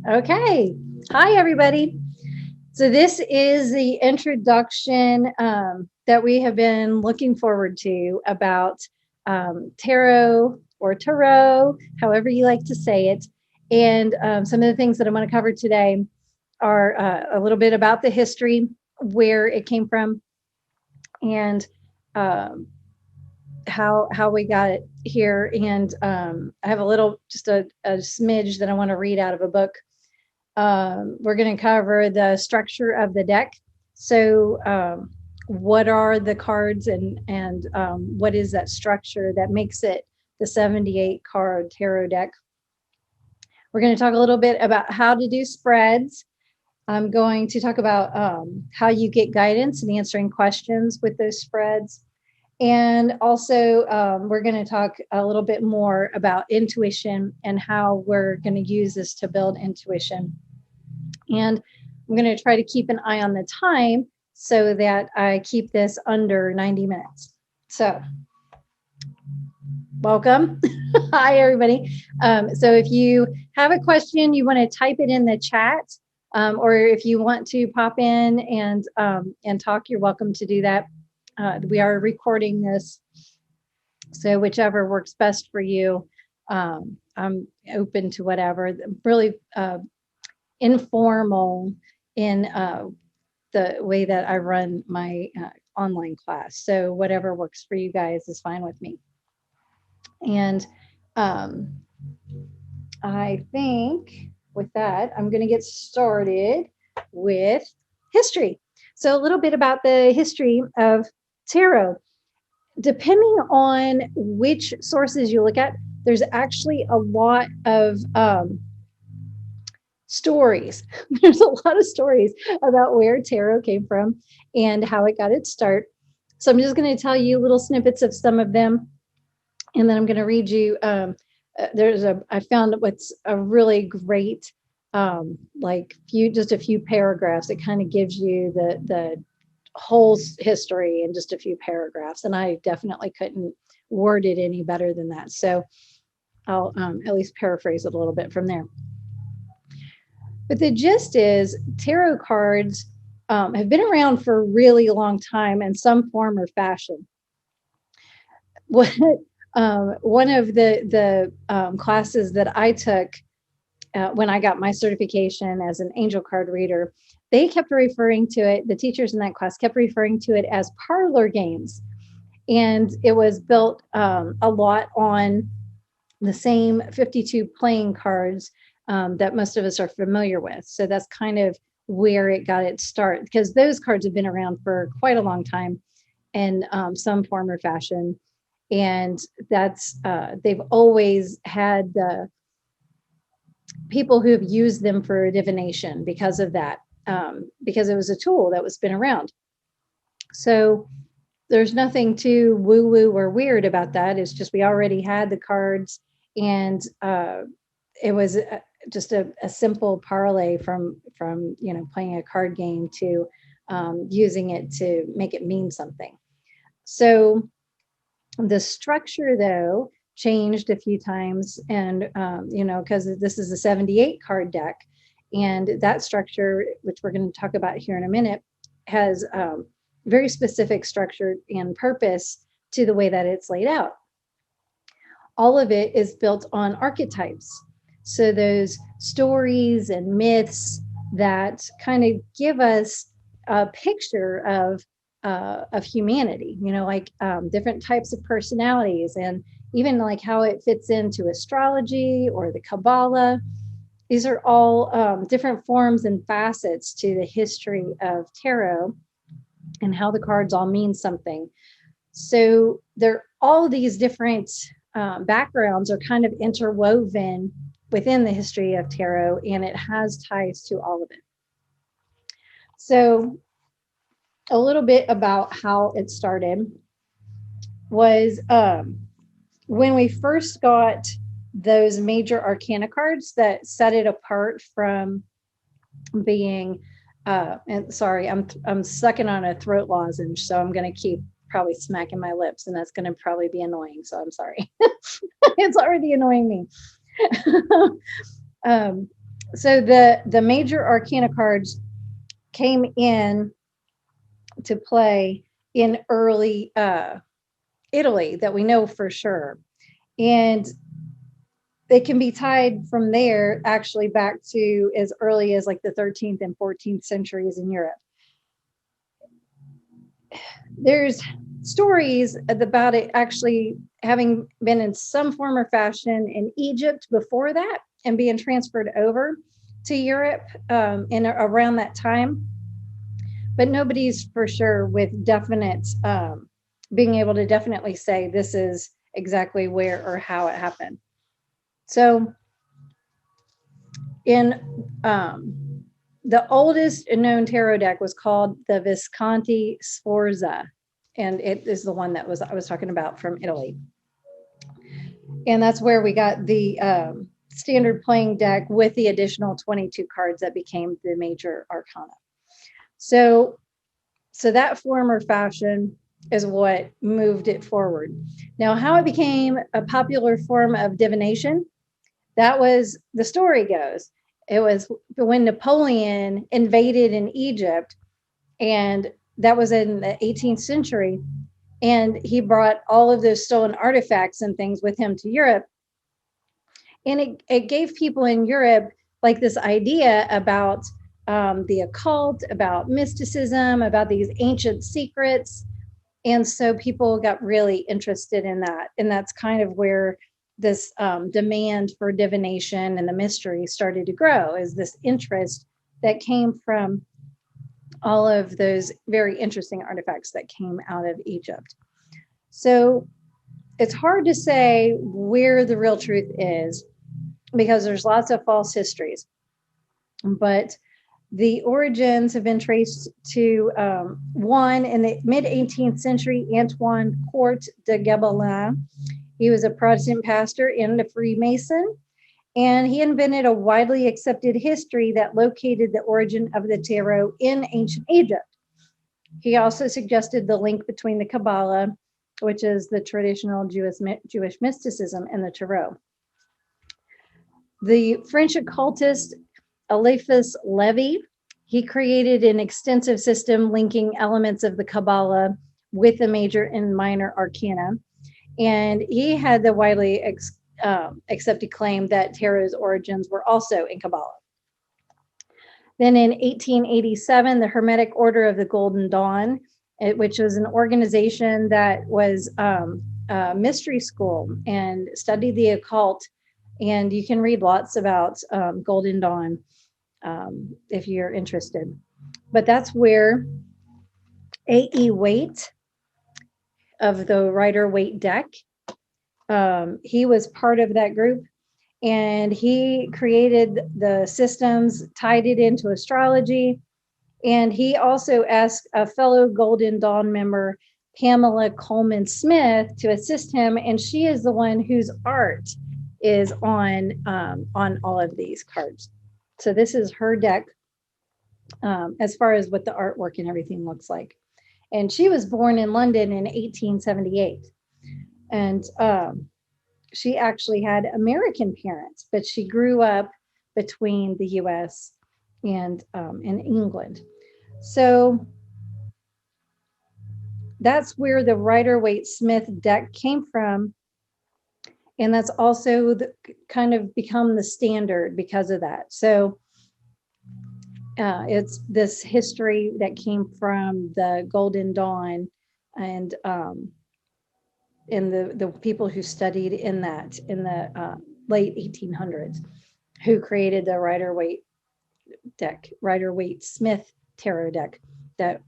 Okay. Hi, everybody. So this is the introduction that we have been looking forward to about tarot or tarot, however you like to say it. And some of the things that I'm going to cover today are a little bit about the history, where it came from, and um, how we got it here. And I have just a smidge that I want to read out of a book. We're going to cover the structure of the deck. So, what are the cards, and what is that structure that makes it the 78 card tarot deck? We're going to talk a little bit about how to do spreads. I'm going to talk about how you get guidance and answering questions with those spreads. And also, we're going to talk a little bit more about intuition and how we're going to use this to build intuition. And I'm going to try to keep an eye on the time so that I keep this under 90 minutes. So, welcome. Hi, everybody. So if you have a question, you want to type it in the chat, or if you want to pop in and talk, you're welcome to do that. We are recording this, so whichever works best for you. I'm open to whatever. Really informal in the way that I run my online class. So whatever works for you guys is fine with me. And I think with that, I'm going to get started with history. So a little bit about the history of tarot. Depending on which sources you look at, there's actually a lot of stories. There's a lot of stories about where tarot came from and how it got its start. So I'm just going to tell you little snippets of some of them, and then I'm going to read you. I found what's a really great, just a few paragraphs. It kind of gives you the whole history in just a few paragraphs, and I definitely couldn't word it any better than that. So I'll at least paraphrase it a little bit from there. But the gist is tarot cards have been around for a really long time in some form or fashion. One of the classes that I took when I got my certification as an angel card reader, they kept referring to it, the teachers in that class kept referring to it as parlor games. And it was built a lot on the same 52 playing cards that most of us are familiar with. So that's kind of where it got its start, because those cards have been around for quite a long time in some form or fashion. And that's they've always had the people who have used them for divination because of that, because it was a tool that was been around. So there's nothing too woo-woo or weird about that. It's just we already had the cards, and it was just a simple parlay from playing a card game to using it to make it mean something. So the structure, though, changed a few times, and because this is a 78 card deck, and that structure, which we're going to talk about here in a minute, has very specific structure and purpose to the way that it's laid out. All of it is built on archetypes. So those stories and myths that kind of give us a picture of humanity, different types of personalities, and even like how it fits into astrology or the Kabbalah. These are all different forms and facets to the history of tarot and how the cards all mean something. So there, all these different backgrounds are kind of interwoven within the history of tarot, and it has ties to all of it. So a little bit about how it started was when we first got those major arcana cards that set it apart from being and sorry, I'm sucking on a throat lozenge, so I'm going to keep probably smacking my lips, and that's going to probably be annoying, so I'm sorry. It's already annoying me. So the major Arcana cards came in to play in early Italy, that we know for sure. And they can be tied from there actually back to as early as like the 13th and 14th centuries in Europe. There's stories about it actually having been in some form or fashion in Egypt before that and being transferred over to Europe in around that time. But nobody's for sure with definite being able to definitely say this is exactly where or how it happened. So in the oldest known tarot deck was called the Visconti Sforza, and it is the one that I was talking about from Italy. And that's where we got the standard playing deck with the additional 22 cards that became the major arcana. So that form or fashion is what moved it forward. Now, how it became a popular form of divination, that was, the story goes, it was when Napoleon invaded in Egypt, and that was in the 18th century, and he brought all of those stolen artifacts and things with him to Europe. And it gave people in Europe like this idea about the occult, about mysticism, about these ancient secrets. And so people got really interested in that. And that's kind of where this demand for divination and the mystery started to grow, is this interest that came from all of those very interesting artifacts that came out of Egypt. So it's hard to say where the real truth is, because there's lots of false histories. But the origins have been traced to one in the mid 18th century, Antoine Court de Gébelin. He was a Protestant pastor and a Freemason, and he invented a widely accepted history that located the origin of the tarot in ancient Egypt. He also suggested the link between the Kabbalah, which is the traditional Jewish mysticism, and the tarot. The French occultist Eliphas Levi, he created an extensive system linking elements of the Kabbalah with the major and minor arcana. And he had the widely accepted claim that tarot's origins were also in Kabbalah. Then in 1887, the Hermetic Order of the Golden Dawn, which was an organization that was a mystery school and studied the occult. And you can read lots about Golden Dawn if you're interested. But that's where A.E. Waite of the Rider-Waite deck, he was part of that group, and he created the systems, tied it into astrology. And he also asked a fellow Golden Dawn member, Pamela Coleman Smith, to assist him, and she is the one whose art is on all of these cards. So this is her deck as far as what the artwork and everything looks like. And she was born in London in 1878. And she actually had American parents, but she grew up between the US and in England. So that's where the Rider-Waite Smith deck came from. And that's also kind of become the standard because of that. So it's this history that came from the Golden Dawn, and the people who studied in that in the late 1800s, who created the Rider-Waite deck, Rider-Waite Smith tarot deck that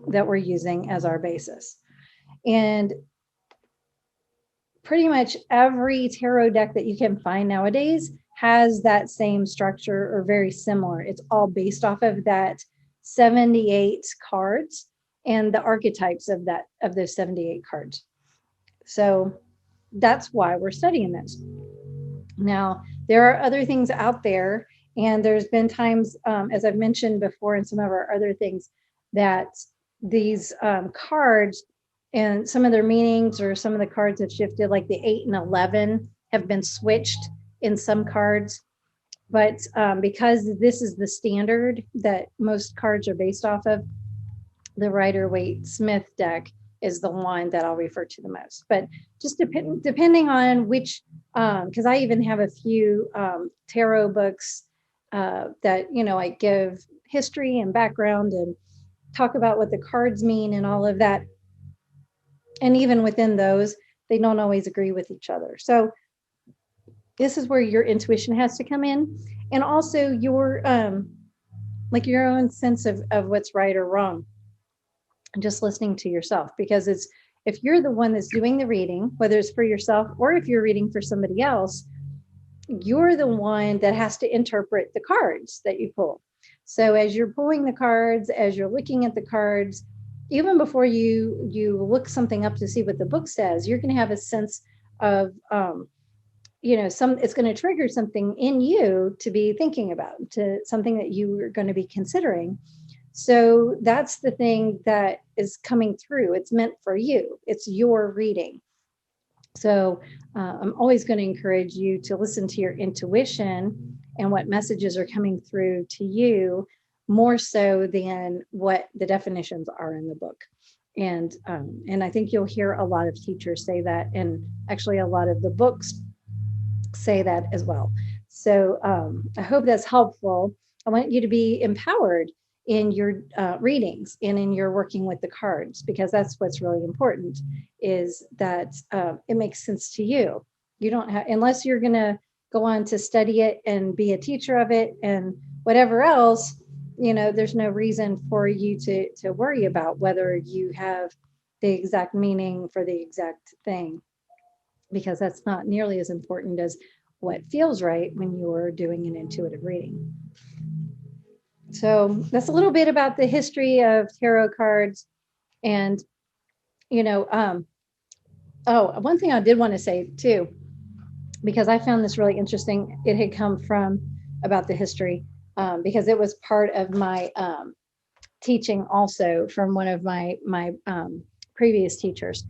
we're using as our basis. And pretty much every tarot deck that you can find nowadays has that same structure or very similar. It's all based off of that 78 cards and the archetypes of those 78 cards. So that's why we're studying this. Now, there are other things out there, and there's been times, as I've mentioned before in some of our other things, that these cards and some of their meanings, or some of the cards have shifted, like the 8 and 11 have been switched in some cards. But because this is the standard that most cards are based off of, the Rider-Waite-Smith deck is the one that I'll refer to the most. But just depending on which, because I even have a few tarot books that, you know, I give history and background and talk about what the cards mean and all of that. And even within those, they don't always agree with each other. So this is where your intuition has to come in, and also your like your own sense of what's right or wrong, and just listening to yourself. Because it's, if you're the one that's doing the reading, whether it's for yourself or if you're reading for somebody else, you're the one that has to interpret the cards that you pull. So as you're pulling the cards, as you're looking at the cards, even before you look something up to see what the book says, you're going to have a sense of you know, it's going to trigger something in you to be thinking about, to something that you are going to be considering. So that's the thing that is coming through. It's meant for you. It's your reading. So I'm always going to encourage you to listen to your intuition and what messages are coming through to you, more so than what the definitions are in the book. And I think you'll hear a lot of teachers say that, and actually a lot of the books say that as well. So I hope that's helpful. I want you to be empowered in your readings and in your working with the cards, because that's what's really important, is that it makes sense to you. You don't have, unless you're going to go on to study it and be a teacher of it and whatever else, you know, there's no reason for you to worry about whether you have the exact meaning for the exact thing, because that's not nearly as important as what feels right when you're doing an intuitive reading. So that's a little bit about the history of tarot cards. And, you know, oh, one thing I did want to say too, because I found this really interesting. It had come from about the history, because it was part of my teaching also from one of my previous teachers.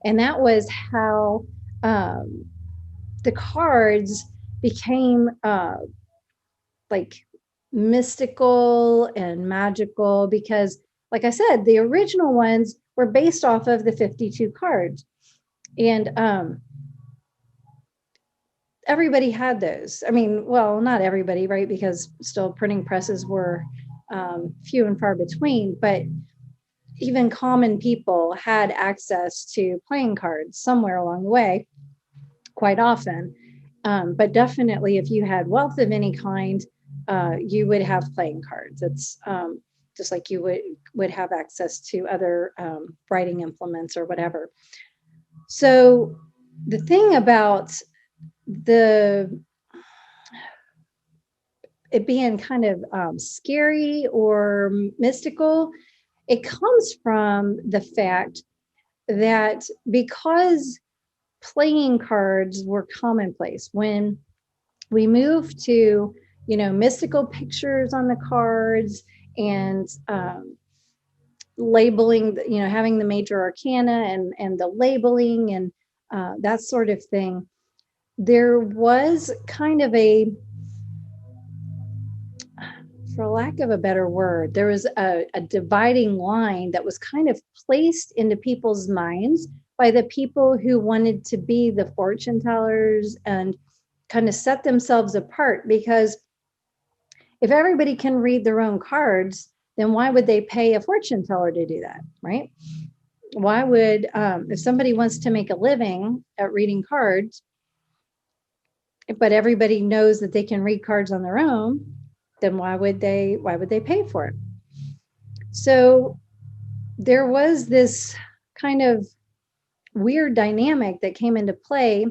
And that was how the cards became like mystical and magical, because like I said, the original ones were based off of the 52 cards, and everybody had those. I mean, well, not everybody, right? Because still printing presses were few and far between, but even common people had access to playing cards somewhere along the way, quite often. But definitely if you had wealth of any kind, you would have playing cards. It's just like you would have access to other writing implements or whatever. So the thing about it being kind of scary or mystical, it comes from the fact that because playing cards were commonplace, when we moved to, you know, mystical pictures on the cards and labeling, you know, having the major arcana and the labeling and that sort of thing, there was kind of a, for lack of a better word, there was a dividing line that was kind of placed into people's minds by the people who wanted to be the fortune tellers and kind of set themselves apart. Because if everybody can read their own cards, then why would they pay a fortune teller to do that, right? Why would, if somebody wants to make a living at reading cards, but everybody knows that they can read cards on their own, then why would they pay for it? So there was this kind of weird dynamic that came into play.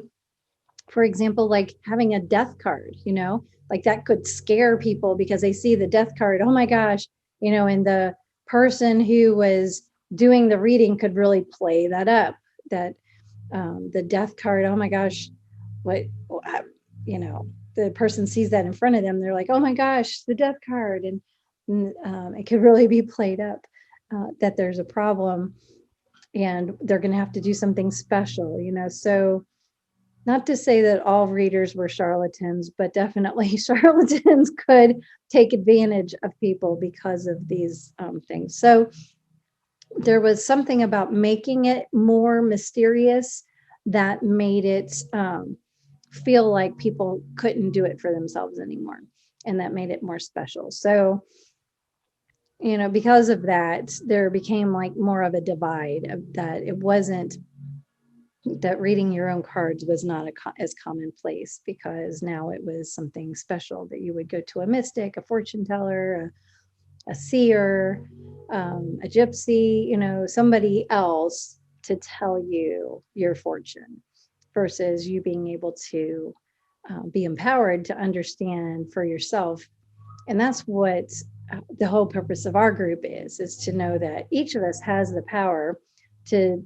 For example, like having a death card, you know, like that could scare people because they see the death card. Oh my gosh, you know, and the person who was doing the reading could really play that up, that the death card, oh my gosh, what, you know, the person sees that in front of them, they're like, oh my gosh, the death card. And it could really be played up that there's a problem and they're going to have to do something special, you know. So not to say that all readers were charlatans, but definitely charlatans could take advantage of people because of these things. So there was something about making it more mysterious that made it feel like people couldn't do it for themselves anymore. And that made it more special. So, because of that, there became like more of a divide of that. It wasn't that reading your own cards was not as commonplace, because now it was something special that you would go to a mystic, a fortune teller, a seer, a gypsy, somebody else to tell you your fortune, versus you being able to be empowered to understand for yourself. And that's what the whole purpose of our group is to know that each of us has the power to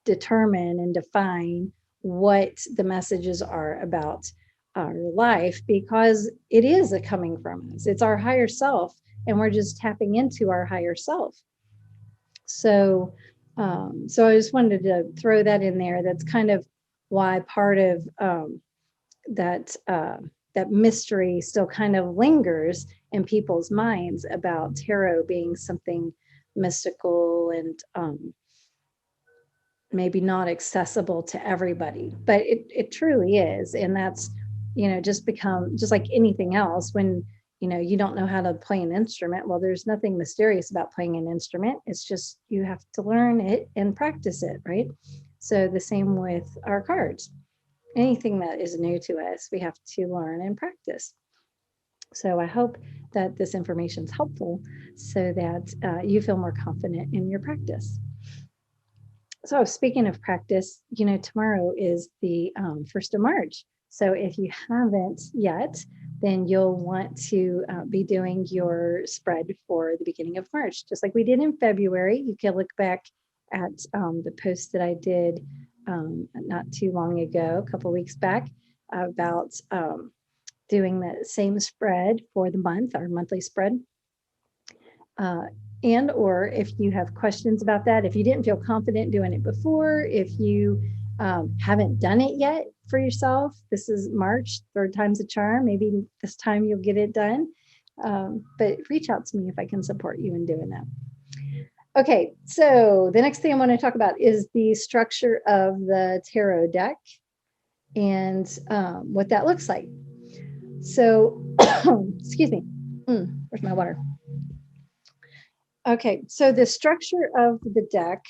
determine and define what the messages are about our life, because it is a coming from us. It's our higher self, and we're just tapping into our higher self. So I just wanted to throw that in there. That's kind of why part of that mystery still kind of lingers in people's minds about tarot being something mystical and maybe not accessible to everybody, but it truly is. And that's, just like anything else. When you don't know how to play an instrument, well, there's nothing mysterious about playing an instrument. It's just you have to learn it and practice it, right? So the same with our cards. Anything that is new to us, we have to learn and practice. So I hope that this information is helpful so that you feel more confident in your practice. So speaking of practice, tomorrow is the 1st of March. So if you haven't yet, then you'll want to be doing your spread for the beginning of March, just like we did in February. You can look back at the post that I did not too long ago, a couple weeks back, about doing the same spread for the month, our monthly spread. And or if you have questions about that, if you didn't feel confident doing it before, if you haven't done it yet for yourself, this is March, 3rd time's a charm. Maybe this time you'll get it done. But reach out to me if I can support you in doing that. Okay, so the next thing I want to talk about is the structure of the tarot deck and what that looks like. So, excuse me, where's my water? Okay, so the structure of the deck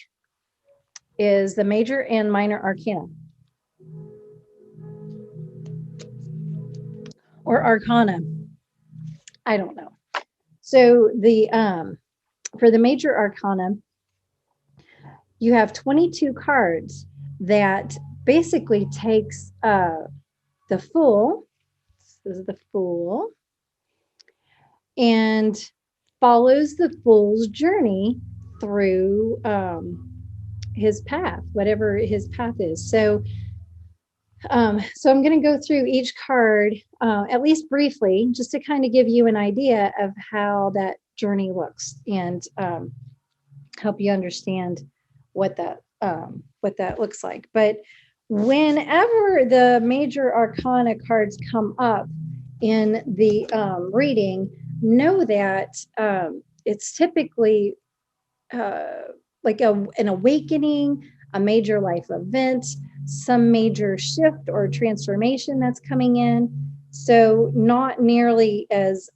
is the major and minor arcana, or arcana. I don't know. So the for the major arcana, you have 22 cards that basically takes the Fool. This is the Fool, and follows the Fool's journey through his path, whatever his path is. So I'm going to go through each card, at least briefly, just to kind of give you an idea of how that journey looks, and help you understand what that looks like. But whenever the major arcana cards come up in the reading, know that it's typically like an awakening, a major life event, some major shift or transformation that's coming in. So not nearly as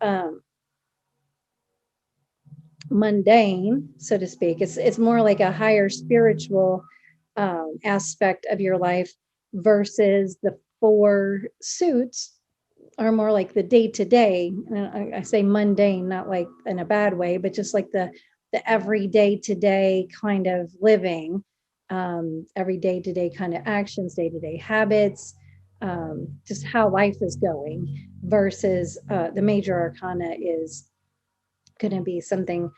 mundane, so to speak. It's more like a higher spiritual aspect of your life, versus the 4 suits are more like the day-to-day. And I say mundane, not like in a bad way, but just like the every day-to-day kind of living, every day-to-day kind of actions, day-to-day habits, just how life is going, versus the major arcana is going to be something,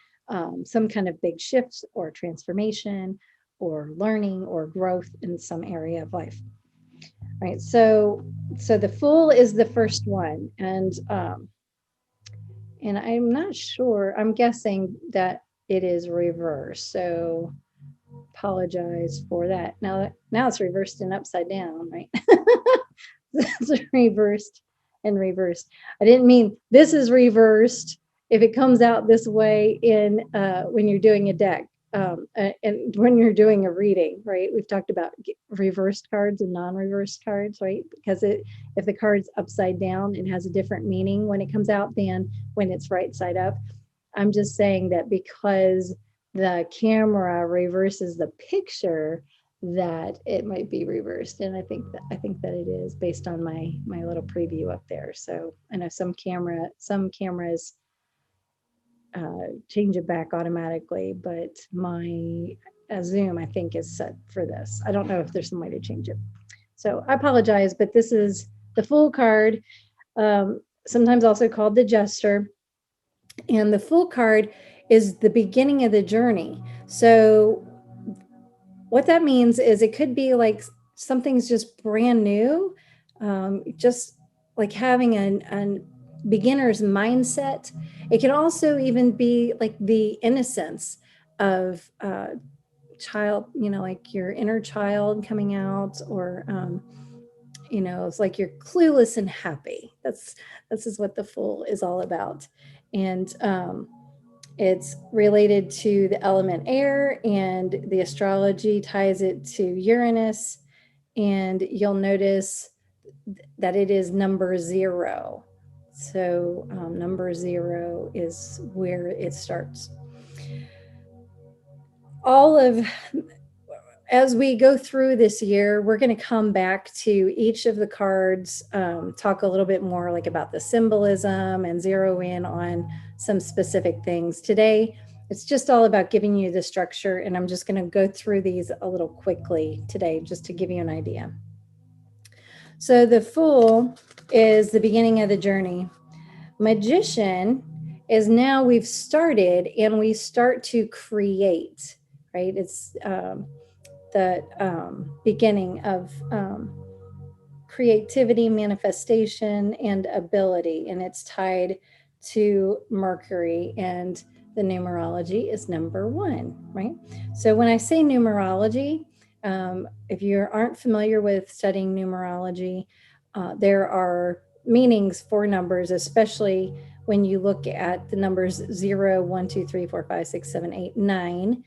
some kind of big shifts or transformation or learning or growth in some area of life. Right. So the Fool is the first one. And I'm not sure, I'm guessing that it is reversed. So apologize for that. Now it's reversed and upside down, right? It's reversed and reversed. I didn't mean this is reversed if it comes out this way in when you're doing a deck. And when you're doing a reading, right? We've talked about reversed cards and non-reversed cards, right? Because if the card's upside down, it has a different meaning when it comes out than when it's right side up. I'm just saying that because the camera reverses the picture, that it might be reversed, and I think that it is based on my little preview up there. So I know some cameras change it back automatically, but my Zoom, I think, is set for this. I don't know if there's some way to change it. So I apologize, but this is the Fool card, sometimes also called the Jester. And the Fool card is the beginning of the journey. So what that means is it could be like something's just brand new, just like having a beginner's mindset. It can also even be like the innocence of child, like your inner child coming out, or it's like you're clueless and happy. This is what the Fool is all about. And it's related to the element air, and the astrology ties it to Uranus. And you'll notice that it is number 0. So number 0 is where it starts. As we go through this year, we're going to come back to each of the cards, talk a little bit more like about the symbolism, and zero in on some specific things. Today, it's just all about giving you the structure, and I'm just going to go through these a little quickly today just to give you an idea. So the Fool is the beginning of the journey. Magician is now we've started, and we start to create, right? It's the beginning of creativity, manifestation, and ability, and it's tied to Mercury, and the numerology is number 1, right? So when I say numerology, if you aren't familiar with studying numerology, there are meanings for numbers, especially when you look at the numbers 0, 1, 2, 3, 4, 5, 6, 7, 8, 9.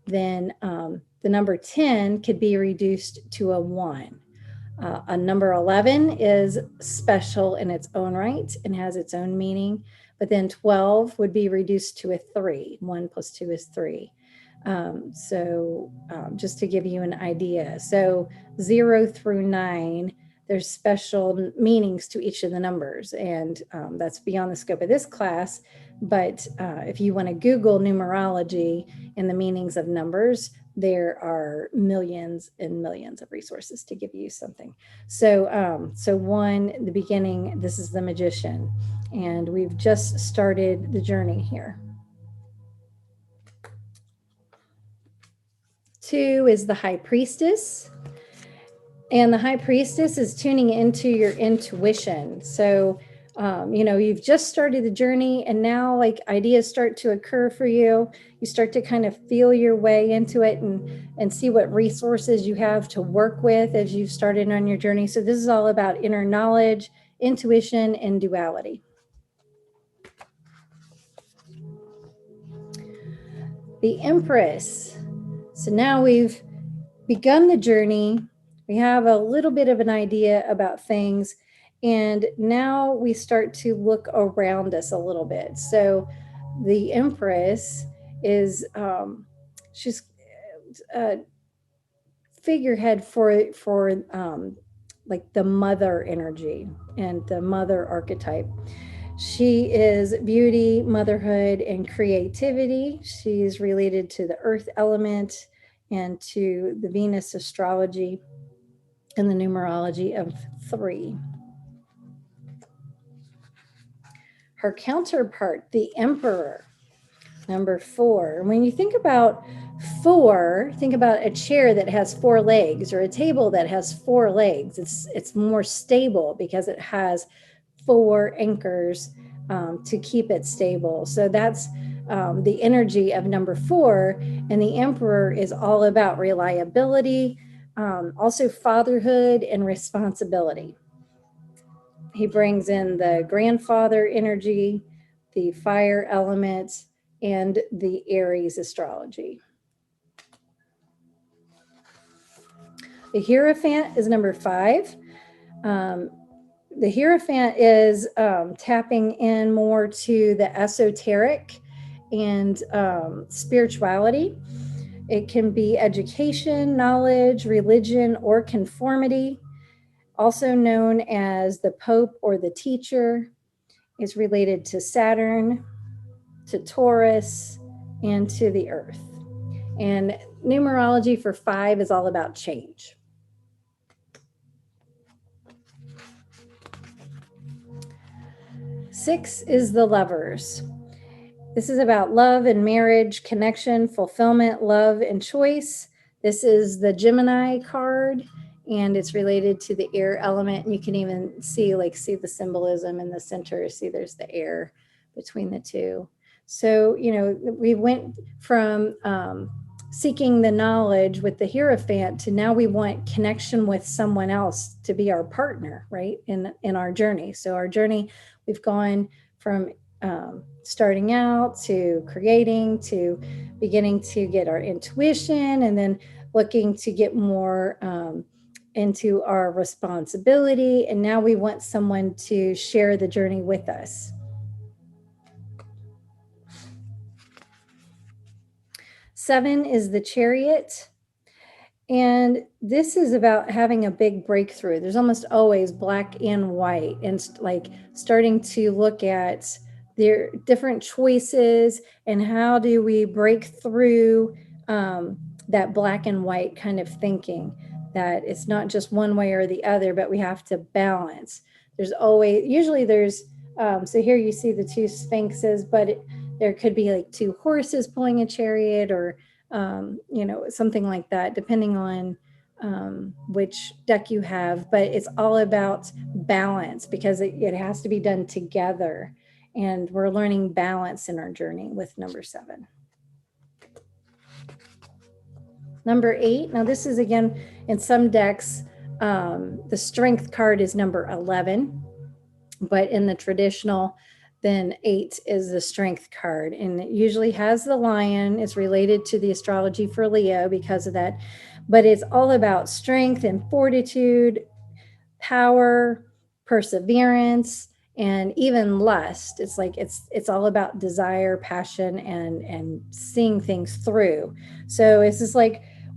Then the number 10 could be reduced to a 1. A number 11 is special in its own right and has its own meaning. But then 12 would be reduced to a 3. 1 plus 2 is 3. Just to give you an idea. So 0 through 9, there's special meanings to each of the numbers. And that's beyond the scope of this class. But if you want to Google numerology and the meanings of numbers, there are millions and millions of resources to give you something. So 1, the beginning, this is the Magician. And we've just started the journey here. 2 is the High Priestess. And the High Priestess is tuning into your intuition. So, you've just started the journey, and now like ideas start to occur for you. You start to kind of feel your way into it and see what resources you have to work with as you've started on your journey. So this is all about inner knowledge, intuition, and duality. The Empress. So now we've begun the journey. We have a little bit of an idea about things, and now we start to look around us a little bit. So the Empress is she's a figurehead for like the mother energy and the mother archetype. She is beauty, motherhood, and creativity. She's related to the earth element and to the Venus astrology and the numerology of 3. Her counterpart, the Emperor, number 4. When you think about 4, think about a chair that has 4 legs, or a table that has 4 legs. It's more stable because it has 4 anchors to keep it stable. So that's the energy of number 4. And the Emperor is all about reliability, also fatherhood and responsibility. He brings in the grandfather energy, the fire element, and the Aries astrology. The Hierophant is number 5. The Hierophant is tapping in more to the esoteric and spirituality. It can be education, knowledge, religion, or conformity. Also known as the Pope or the teacher, is related to Saturn, to Taurus, and to the Earth. And numerology for 5 is all about change. Six is the Lovers. This is about love and marriage, connection, fulfillment, love, and choice. This is the Gemini card, and it's related to the air element. And you can even see the symbolism in the center. See, there's the air between the two. So, we went from seeking the knowledge with the Hierophant to now we want connection with someone else to be our partner, right, in our journey. So our journey, we've gone from starting out to creating to beginning to get our intuition, and then looking to get more into our responsibility. And now we want someone to share the journey with us. Seven is the Chariot. And this is about having a big breakthrough. There's almost always black and white, and starting to look at their different choices and how do we break through that black and white kind of thinking, that it's not just one way or the other, but we have to balance. Usually there's, so here you see the 2 sphinxes, but there could be 2 horses pulling a chariot, or something like that, depending on which deck you have. But it's all about balance, because it has to be done together. And we're learning balance in our journey with number 7. Number 8, now this is, again, in some decks, the Strength card is number 11. But in the traditional, then 8 is the Strength card, and it usually has the lion. It's related to the astrology for Leo because of that, but it's all about strength and fortitude, power, perseverance, and even lust. It's all about desire, passion, and seeing things through. So it's just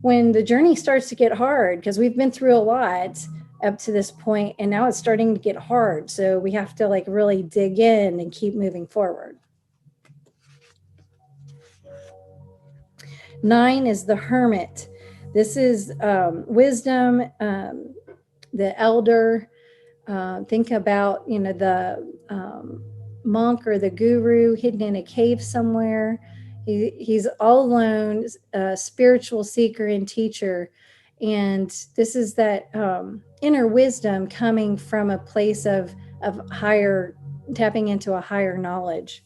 when the journey starts to get hard, because we've been through a lot up to this point, and now it's starting to get hard. So we have to really dig in and keep moving forward. 9 is the Hermit. This is wisdom, the elder. Think about, the monk or the guru hidden in a cave somewhere. He's all alone, a spiritual seeker and teacher. And this is that inner wisdom coming from a place of higher, tapping into a higher knowledge.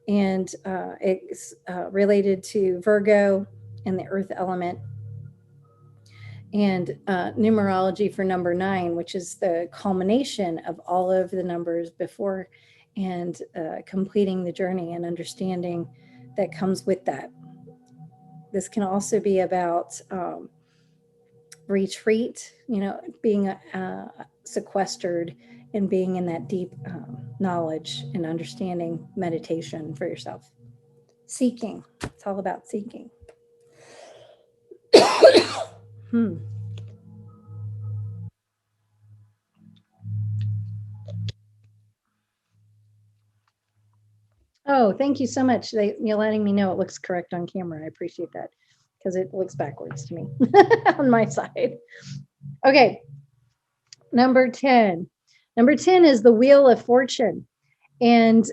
And it's related to Virgo and the earth element. And numerology for number 9, which is the culmination of all of the numbers before, and completing the journey and understanding that comes with that. This can also be about retreat, being sequestered and being in that deep knowledge and understanding, meditation for yourself. Seeking. It's all about seeking. Oh, thank you so much. You're letting me know it looks correct on camera. I appreciate that, because it looks backwards to me on my side. Okay. Number 10. Number 10 is the Wheel of Fortune. And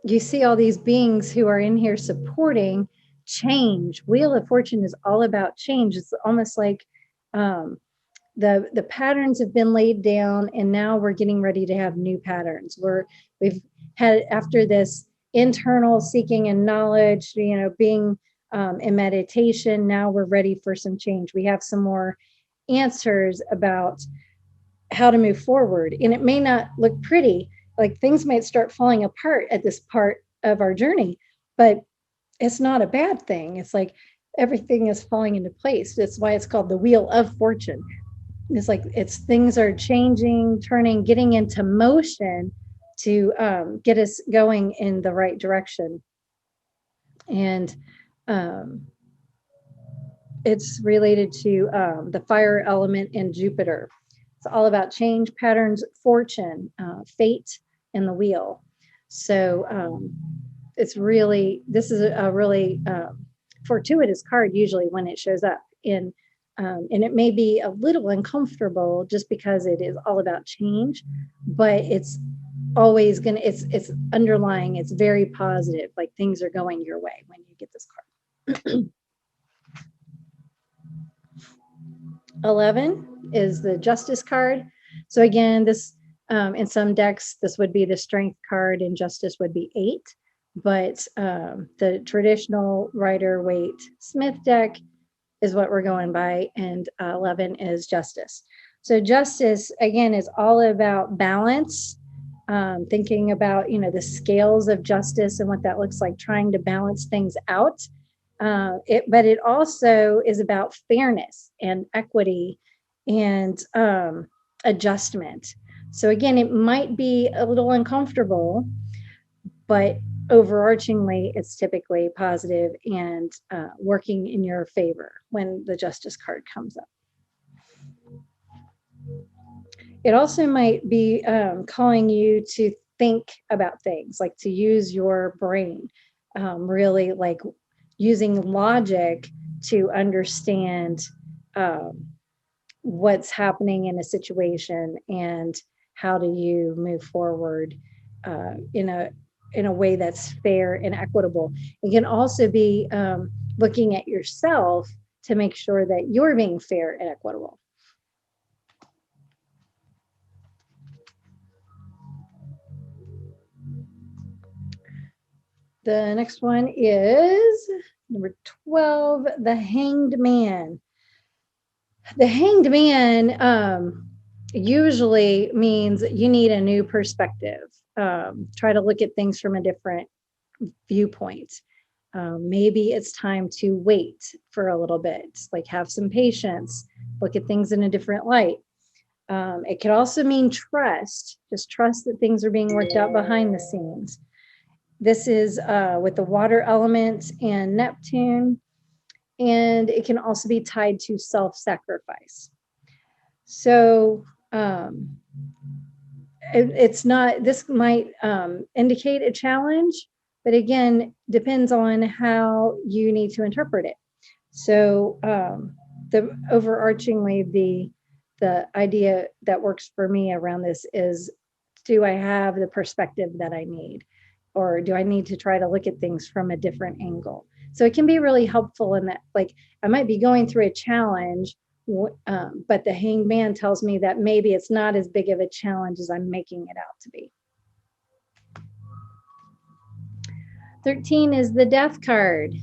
you see all these beings who are in here supporting change. Wheel of Fortune is all about change. It's almost like the patterns have been laid down, and now we're getting ready to have new patterns. We've had, after this internal seeking and knowledge, being in meditation. Now we're ready for some change. We have some more answers about how to move forward. And it may not look pretty, like things might start falling apart at this part of our journey, but it's not a bad thing. It's like everything is falling into place. That's why it's called the Wheel of Fortune. It's like things are changing, turning, getting into motion to get us going in the right direction. And it's related to the fire element in Jupiter. It's all about change, patterns, fortune, fate, and the wheel. So this is a really fortuitous card usually when it shows up. And it may be a little uncomfortable just because it is all about change, but it's always it's underlying, it's very positive, like things are going your way when you get this card. 11 is the Justice card. So again, this in some decks, this would be the Strength card and Justice would be 8. But the traditional Rider-Waite Smith deck is what we're going by, and 11 is Justice. So Justice, again, is all about balance, thinking about, the scales of justice and what that looks like, trying to balance things out. But it also is about fairness and equity and adjustment. So again, it might be a little uncomfortable, but overarchingly, it's typically positive and working in your favor when the Justice card comes up. It also might be calling you to think about things, like to use your brain, really like using logic to understand what's happening in a situation and how do you move forward in a way that's fair and equitable. It can also be looking at yourself to make sure that you're being fair and equitable. The next one is number 12, the Hanged Man. The Hanged Man usually means you need a new perspective. Try to look at things from a different viewpoint. Maybe it's time to wait for a little bit, like have some patience, look at things in a different light. It could also mean trust, just trust that things are being worked out behind the scenes. This is with the water element and Neptune, and it can also be tied to self-sacrifice. So it's not, this might indicate a challenge, but again, depends on how you need to interpret it. So the overarchingly, the idea that works for me around this is, do I have the perspective that I need? Or do I need to try to look at things from a different angle? So it can be really helpful in that, like, I might be going through a challenge, but the Hanged Man tells me that maybe it's not as big of a challenge as I'm making it out to be. 13 is the Death card.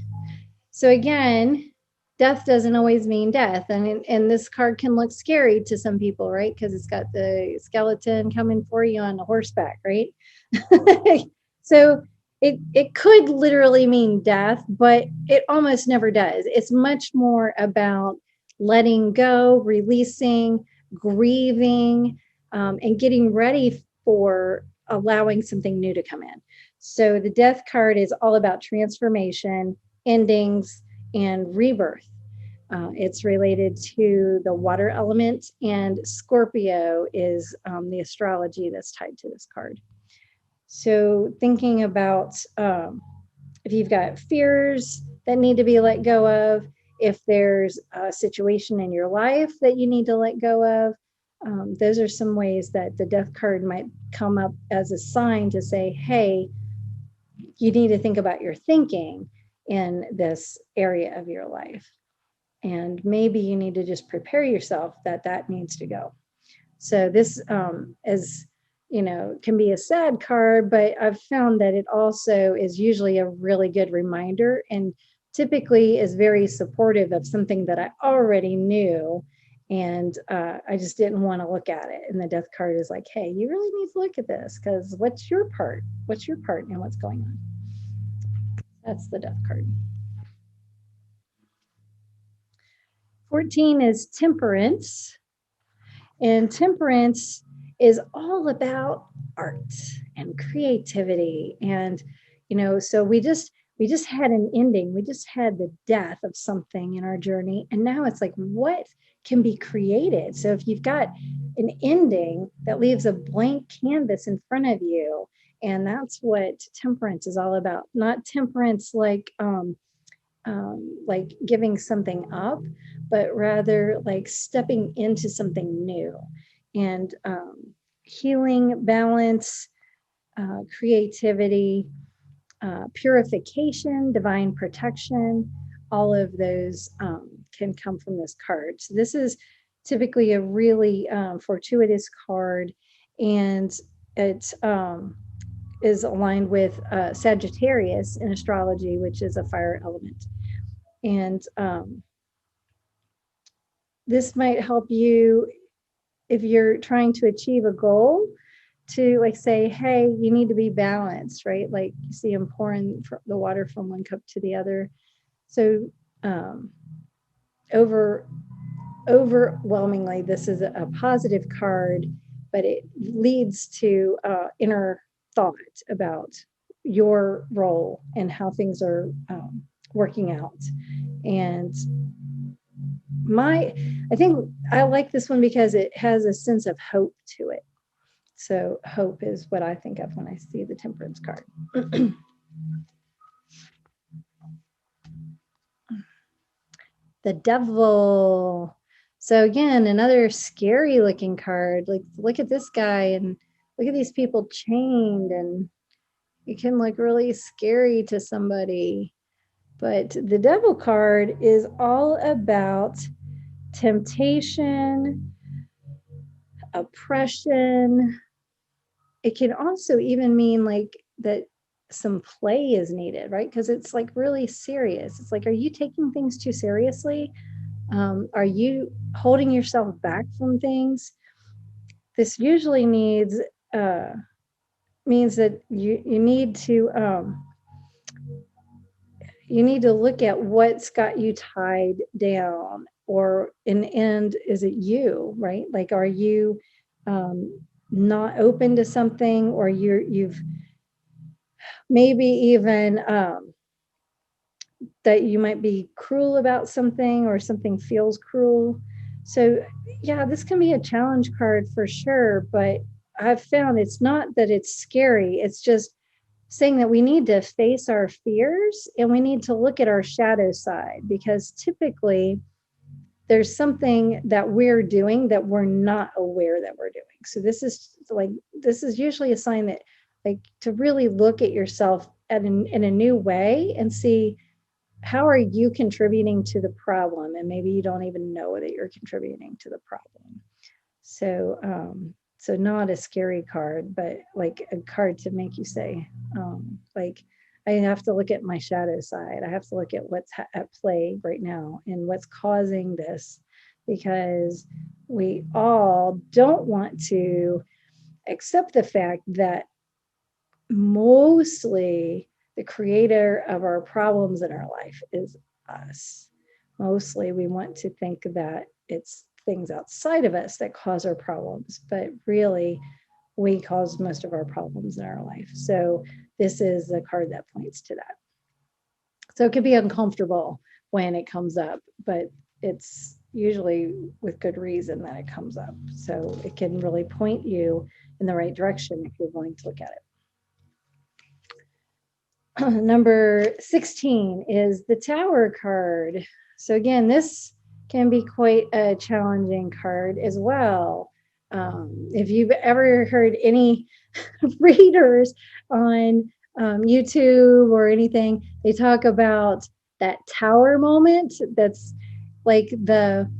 So again, death doesn't always mean death. And this card can look scary to some people, right? Because it's got the skeleton coming for you on a horseback, right? So it could literally mean death, but it almost never does. It's much more about letting go, releasing, grieving, and getting ready for allowing something new to come in. So the Death card is all about transformation, endings, and rebirth. It's related to the water element, and Scorpio is the astrology that's tied to this card. So thinking about if you've got fears that need to be let go of, if there's a situation in your life that you need to let go of, those are some ways that the Death card might come up as a sign to say, hey, you need to think about your thinking in this area of your life. And maybe you need to just prepare yourself that needs to go. So this is can be a sad card, but I've found that it also is usually a really good reminder, and typically is very supportive of something that I already knew. And I just didn't want to look at it. And the death card is like, hey, you really need to look at this, because what's your part? What's your part in what's going on? That's the death card. 14 is temperance. And temperance is all about art and creativity. And, so we just had an ending. We just had the death of something in our journey. And now it's like, what can be created? So if you've got an ending that leaves a blank canvas in front of you, and that's what temperance is all about. Not temperance like giving something up, but rather like stepping into something new, and healing, balance, creativity, purification, divine protection. All of those can come from this card. So this is typically a really fortuitous card, and it is aligned with Sagittarius in astrology, which is a fire element. And this might help you if you're trying to achieve a goal, to like say, hey, you need to be balanced, right? Like you see him pouring the water from one cup to the other. So overwhelmingly, this is a positive card, but it leads to inner thought about your role and how things are working out. And I think I like this one because it has a sense of hope to it. So hope is what I think of when I see the temperance card. The devil. So again, another scary looking card. Like, look at this guy and look at these people chained, and it can look really scary to somebody. But the devil card is all about temptation, oppression. It can also even mean like that some play is needed, right? Because it's like really serious. It's like, are you taking things too seriously? Are you holding yourself back from things? This usually means that you need to look at what's got you tied down, or in the end, is it you, right? Like, are you not open to something, or you've maybe even that you might be cruel about something, or something feels cruel. So yeah, this can be a challenge card for sure, but I've found it's not that it's scary. It's just saying that we need to face our fears, and we need to look at our shadow side, because typically there's something that we're doing that we're not aware that we're doing. So this is usually a sign that, like, to really look at yourself in a new way and see, how are you contributing to the problem? And maybe you don't even know that you're contributing to the problem. So not a scary card, but like a card to make you say, like, I have to look at my shadow side. I have to look at what's at play right now and what's causing this, because we all don't want to accept the fact that mostly the creator of our problems in our life is us. Mostly we want to think that it's things outside of us that cause our problems, but really we cause most of our problems in our life. So this is a card that points to that. So it could be uncomfortable when it comes up, but it's usually with good reason that it comes up. So it can really point you in the right direction if you're willing to look at it. Number 16 is the Tower card. So again, this can be quite a challenging card as well. If you've ever heard any readers on YouTube or anything, they talk about that tower moment. That's like the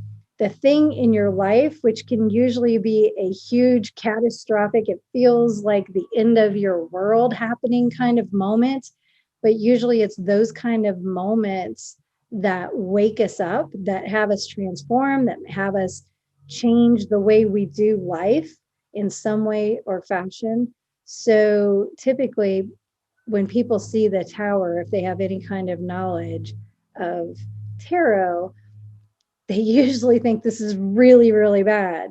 the thing in your life, which can usually be a huge catastrophic, it feels like the end of your world happening kind of moment. But usually it's those kind of moments that wake us up, that have us transform, that have us change the way we do life in some way or fashion. So typically, when people see the tower, if they have any kind of knowledge of tarot, they usually think this is really, really bad.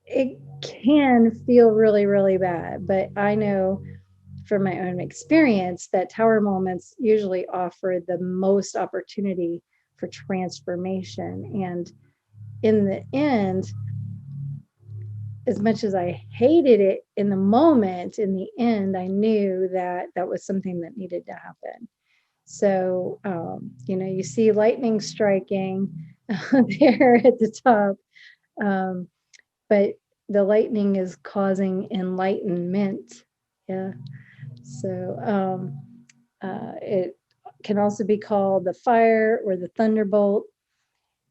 It can feel really, really bad, but I know from my own experience that tower moments usually offer the most opportunity for transformation. And in the end, as much as I hated it in the moment, in the end, I knew that that was something that needed to happen. So, you see lightning striking there at the top, but the lightning is causing enlightenment. Yeah. So it can also be called the fire or the thunderbolt.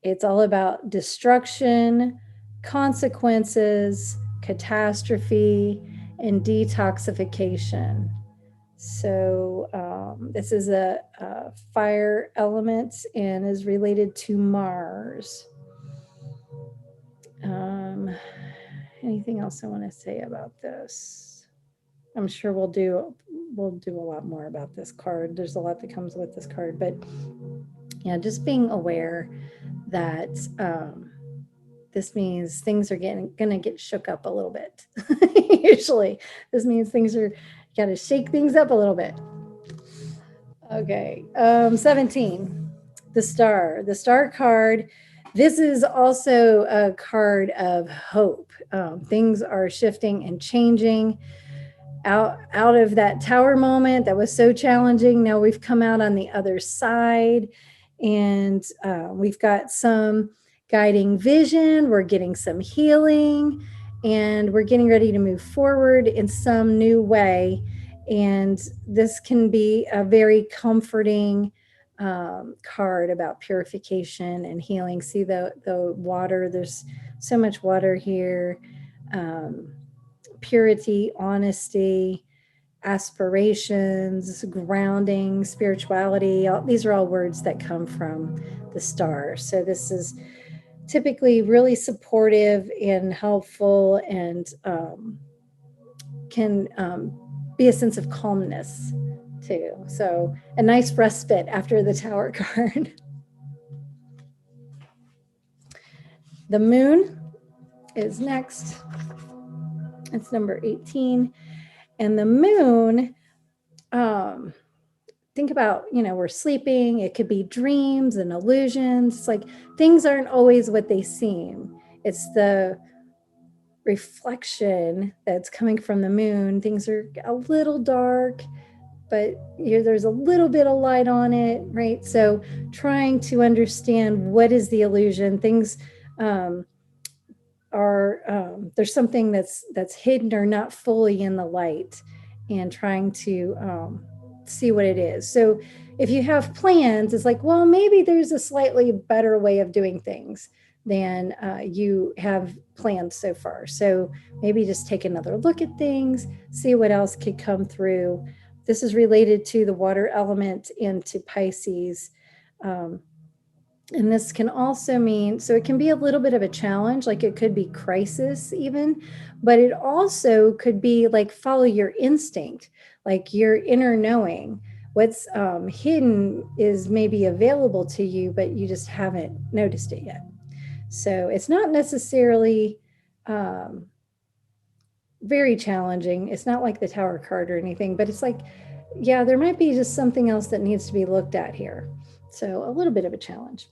It's all about destruction, consequences, catastrophe, and detoxification. So this is a fire element and is related to Mars. Anything else I want to say about this? I'm sure we'll do a lot more about this card. There's a lot that comes with this card, but yeah, just being aware that this means things are gonna get shook up a little bit. Usually, this means things are gotta shake things up a little bit. Okay, 17, the star. The star card. This is also a card of hope. Things are shifting and changing. Out of that tower moment that was so challenging, now we've come out on the other side, and we've got some guiding vision, we're getting some healing, and we're getting ready to move forward in some new way. And this can be a very comforting card about purification and healing. See the water, there's so much water here. Purity, honesty, aspirations, grounding, spirituality. These are all words that come from the star. So this is typically really supportive and helpful, and can be a sense of calmness too. So a nice respite after the tower card. The moon is next. It's number 18. And the moon, think about, we're sleeping. It could be dreams and illusions. It's like things aren't always what they seem. It's the reflection that's coming from the moon. Things are a little dark, but there's a little bit of light on it, right? So trying to understand what is the illusion. Things there's something that's hidden or not fully in the light, and trying to see what it is. So if you have plans, it's like, well, maybe there's a slightly better way of doing things than you have planned so far. So maybe just take another look at things, see what else could come through. This is related to the water element and to Pisces. And this can also mean, so it can be a little bit of a challenge, like it could be crisis even, but it also could be like follow your instinct, like your inner knowing. What's hidden is maybe available to you, but you just haven't noticed it yet. So it's not necessarily very challenging. It's not like the Tower card or anything, but it's like, yeah, there might be just something else that needs to be looked at here. So a little bit of a challenge.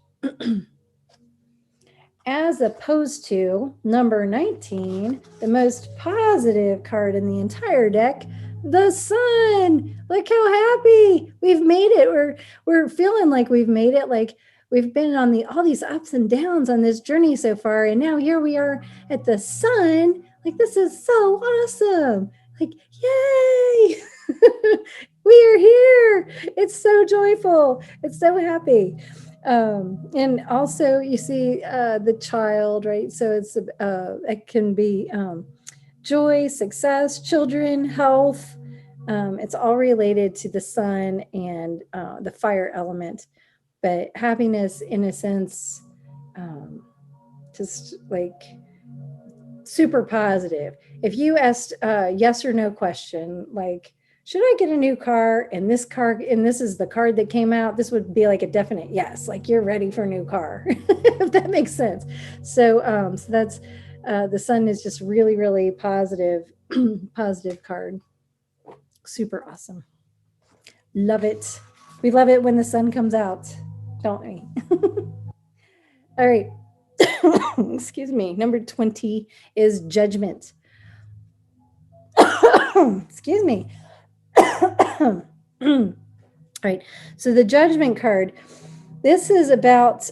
As opposed to number 19, the most positive card in the entire deck, the Sun. Look how happy we've made it. We're feeling like we've made it. Like we've been on all these ups and downs on this journey so far, and now here we are at the Sun. Like, this is so awesome. Like, yay! We are here. It's so joyful. It's so happy. And also you see the child, right? So it can be joy, success, children, health. It's all related to the sun and the fire element, but happiness, in a sense, just like super positive. If you asked a yes or no question, like, should I get a new car? And this is the card that came out, this would be like a definite yes, like you're ready for a new car, if that makes sense. So that's the sun is just really, really positive, positive card. Super awesome. Love it. We love it when the sun comes out, don't we? All right. Excuse me. Number 20 is judgment. Excuse me. All right. So the judgment card, this is about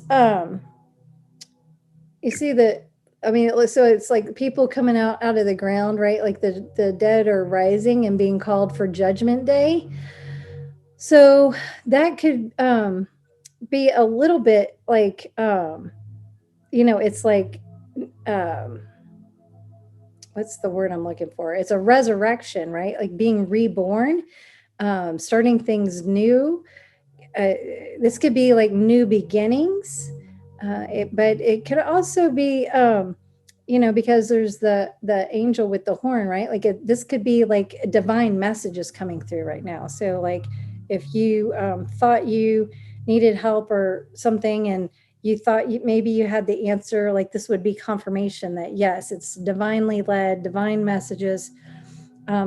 you see that, I mean, so it's like people coming out of the ground, right? Like the dead are rising and being called for judgment day. So that could be a little bit like it's like um what's the word I'm looking for? It's a resurrection, right? Like being reborn, starting things new. This could be like new beginnings, but it could also be, because there's the angel with the horn, right? Like this could be like divine messages coming through right now. So like if you thought you needed help or something, and you thought maybe you had the answer, like this would be confirmation that yes, it's divinely led, divine messages.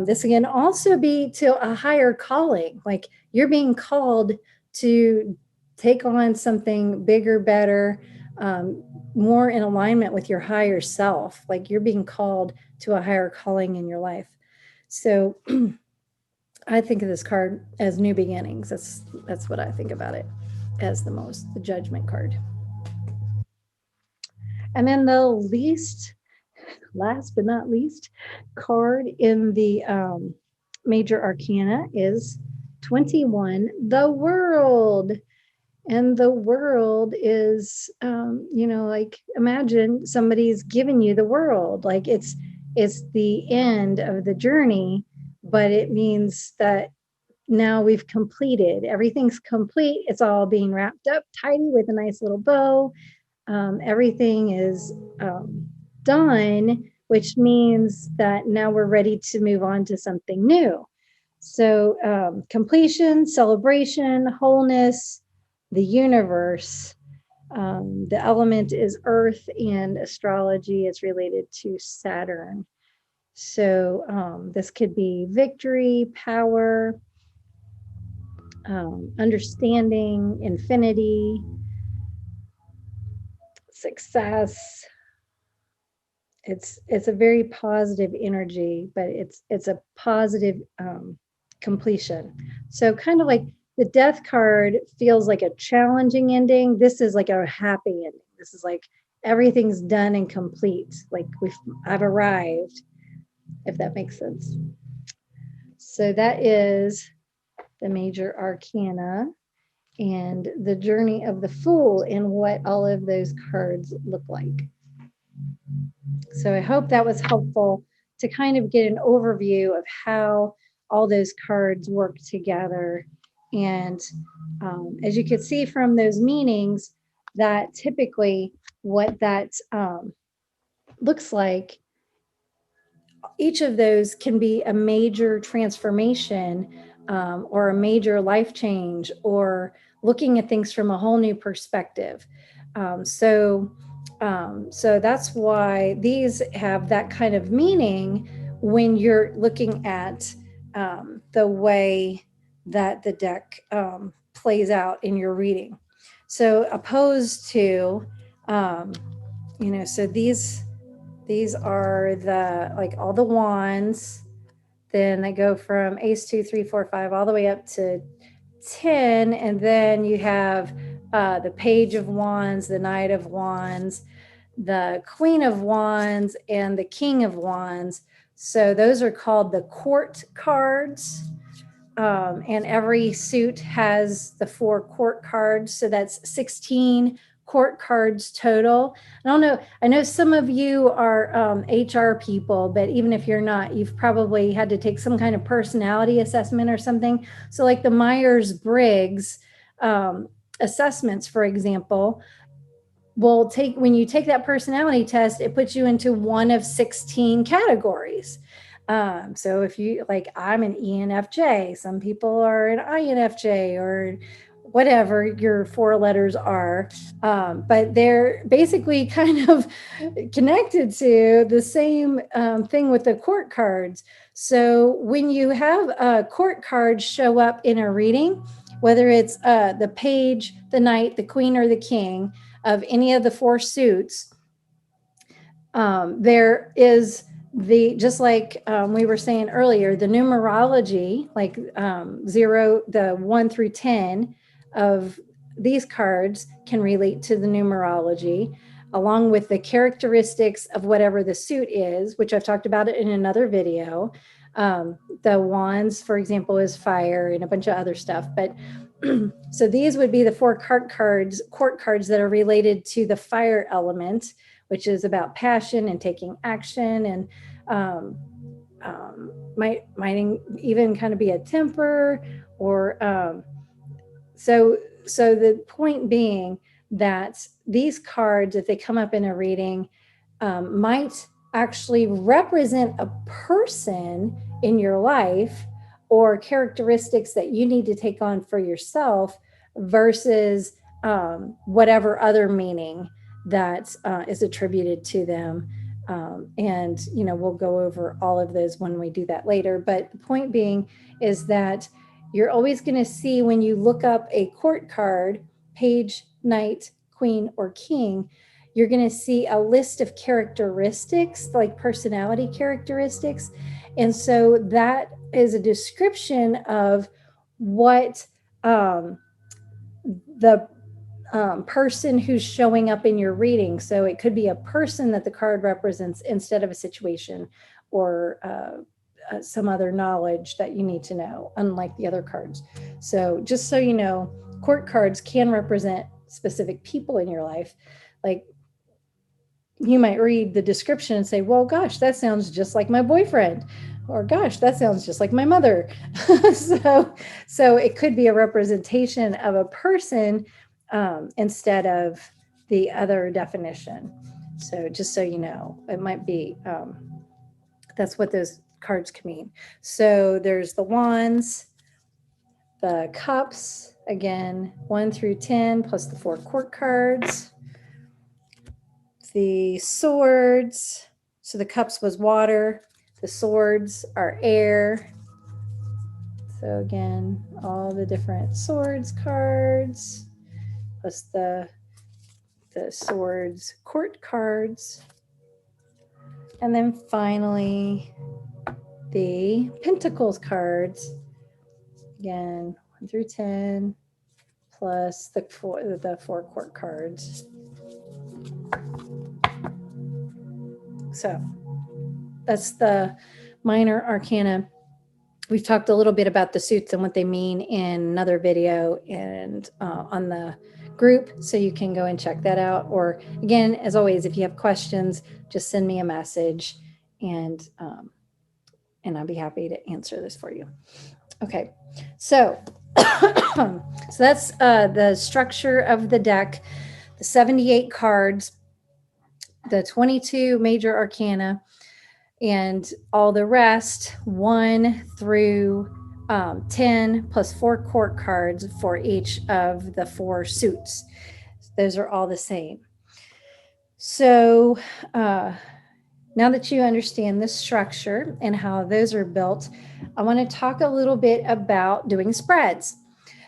This can also be to a higher calling, like you're being called to take on something bigger, better, more in alignment with your higher self. Like you're being called to a higher calling in your life. So I think of this card as new beginnings. That's what I think about it as the judgment card. And then the last but not least card in the major arcana is 21, the world. And the world is, like imagine somebody's given you the world, like it's the end of the journey, but it means that now we've completed, everything's complete, it's all being wrapped up tidy with a nice little bow. Everything is done, which means that now we're ready to move on to something new. So completion, celebration, wholeness, the universe. The element is earth, and astrology is related to Saturn. So this could be victory, power, understanding, infinity, success. It's a very positive energy, but it's a positive completion. So kind of like the death card feels like a challenging ending. This is like a happy ending. This is like everything's done and complete. Like I've arrived, if that makes sense. So that is the major arcana and the journey of the Fool and what all of those cards look like. So I hope that was helpful to kind of get an overview of how all those cards work together. And as you could see from those meanings, that typically what that looks like, each of those can be a major transformation or a major life change, or looking at things from a whole new perspective. So that's why these have that kind of meaning when you're looking at the way that the deck plays out in your reading. So opposed to, so these are the, like all the wands, then they go from ace 2, 3, 4, 5 all the way up to 10, and then you have the page of wands, the knight of wands, the queen of wands, and the king of wands. So those are called the court cards. and every suit has the 4 court cards. So that's 16 court cards total. I don't know. I know some of you are HR people, but even if you're not, you've probably had to take some kind of personality assessment or something. So like the Myers-Briggs assessments, for example, will take, when you take that personality test, it puts you into one of 16 categories. So if you like, I'm an ENFJ, some people are an INFJ or whatever your 4 letters are, but they're basically kind of connected to the same thing with the court cards. So when you have court cards show up in a reading, whether it's the page, the knight, the queen, or the king of any of the 4 suits, there is the, just like we were saying earlier, the numerology, like 0, the 1 through 10 of these cards can relate to the numerology, along with the characteristics of whatever the suit is, which I've talked about it in another video. The wands, for example, is fire and a bunch of other stuff. But so these would be the 4 court cards that are related to the fire element, which is about passion and taking action, and might even kind of be a temper, or so the point being that these cards, if they come up in a reading, might actually represent a person in your life or characteristics that you need to take on for yourself versus whatever other meaning that is attributed to them. And, we'll go over all of those when we do that later. But the point being is that you're always going to see, when you look up a court card, page, knight, queen, or king, you're going to see a list of characteristics, like personality characteristics. And so that is a description of what the person who's showing up in your reading. So it could be a person that the card represents instead of a situation or some other knowledge that you need to know, unlike the other cards. So just so you know, court cards can represent specific people in your life. Like, you might read the description and say, well, gosh, that sounds just like my boyfriend, or gosh, that sounds just like my mother. So it could be a representation of a person instead of the other definition. So just so you know, it might be, that's what those cards can mean. So there's the wands, the cups, again, 1 through 10, plus the 4 court cards, the swords. So the cups was water, the swords are air. So again, all the different swords cards, plus the swords court cards. And then finally, the pentacles cards, again, 1 through 10, plus the 4 court cards. So that's the minor arcana. We've talked a little bit about the suits and what they mean in another video and on the group, so you can go and check that out. Or again, as always, if you have questions, just send me a message, and I'll be happy to answer this for you. Okay, so so that's the structure of the deck, the 78 cards, the 22 major arcana, and all the rest, 1 through 10, plus 4 court cards for each of the 4 suits. Those are all the same. So now that you understand the structure and how those are built, I want to talk a little bit about doing spreads.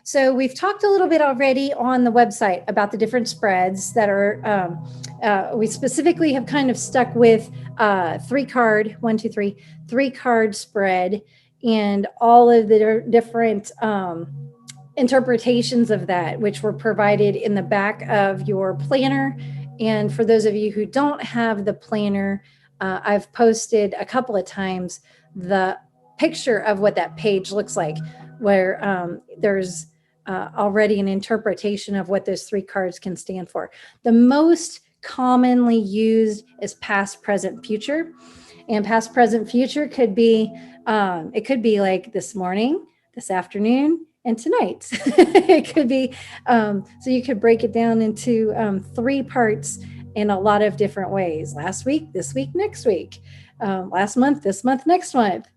So we've talked a little bit already on the website about the different spreads that are, we specifically have kind of stuck with 3-card, 1, 2, 3, 3-card spread, and all of the different interpretations of that, which were provided in the back of your planner. And for those of you who don't have the planner, I've posted a couple of times the picture of what that page looks like, where there's already an interpretation of what those 3 cards can stand for. The most commonly used is past, present, future. And past, present, future could be, it could be like this morning, this afternoon, and tonight. It could be, so you could break it down into 3 parts in a lot of different ways. Last week, this week, next week. Last month, this month, next month.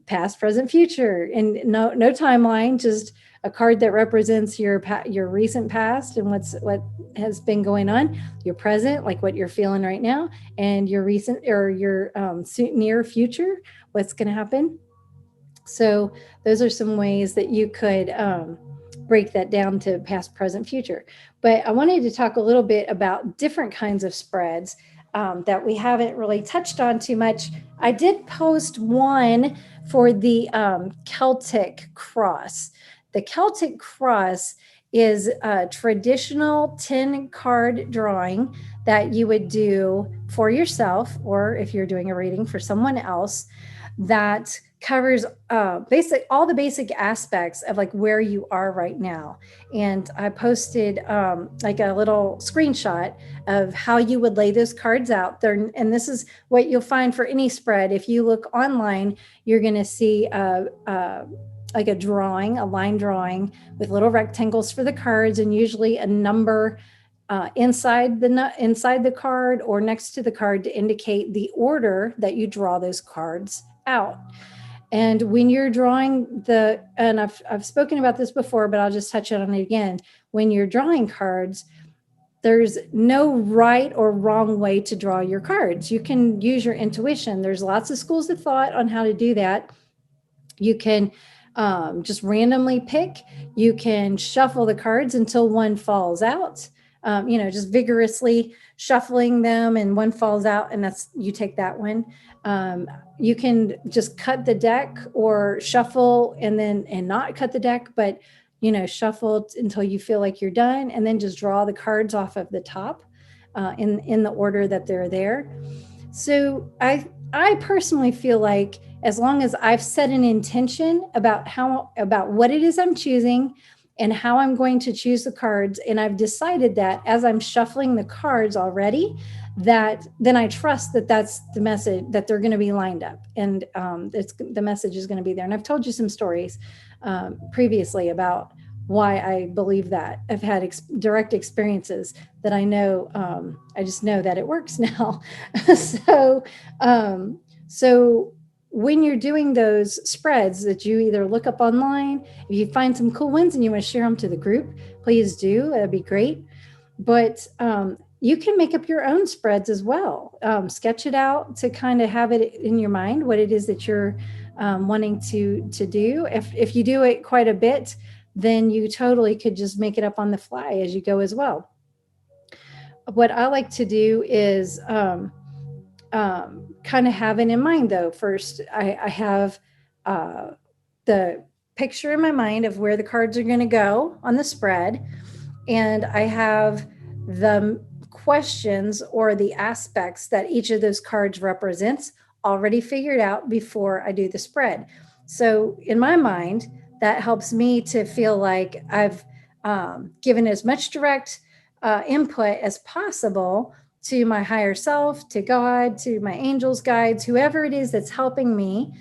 Past, present, future, and no timeline, just a card that represents your recent past and what has been going on, your present, like what you're feeling right now, and your recent or your near future, what's going to happen. So those are some ways that you could break that down to past, present, future. But I wanted to talk a little bit about different kinds of spreads that we haven't really touched on too much. I did post one for the Celtic Cross. The Celtic Cross is a traditional 10-card drawing that you would do for yourself, or if you're doing a reading for someone else, that covers all the basic aspects of like where you are right now. And I posted like a little screenshot of how you would lay those cards out there. And this is what you'll find for any spread. If you look online, you're going to see like a drawing, a line drawing with little rectangles for the cards, and usually a number inside the card or next to the card to indicate the order that you draw those cards out. And when you're drawing and I've spoken about this before, but I'll just touch on it again. When you're drawing cards, there's no right or wrong way to draw your cards. You can use your intuition. There's lots of schools of thought on how to do that. You can just randomly pick. You can shuffle the cards until one falls out. Just vigorously shuffling them, and one falls out, and you take that one. You can just cut the deck or shuffle and not cut the deck, but shuffle until you feel like you're done, and then just draw the cards off of the top in the order that they're there. So I personally feel like as long as I've set an intention about what it is I'm choosing and how I'm going to choose the cards, and I've decided that as I'm shuffling the cards already, that then I trust that that's the message, that they're going to be lined up, and the message is going to be there. And I've told you some stories previously about why I believe that. I've had direct experiences that I know, I just know that it works now. So when you're doing those spreads that you either look up online, if you find some cool ones and you want to share them to the group, please do. That'd be great. But you can make up your own spreads as well. Sketch it out to kind of have it in your mind, what it is that you're wanting to do. If you do it quite a bit, then you totally could just make it up on the fly as you go as well. What I like to do is kind of have it in mind, though. First, I have the picture in my mind of where the cards are going to go on the spread, and I have the questions or the aspects that each of those cards represents already figured out before I do the spread. So in my mind, that helps me to feel like I've given as much direct input as possible to my higher self, to God, to my angels, guides, whoever it is that's helping me,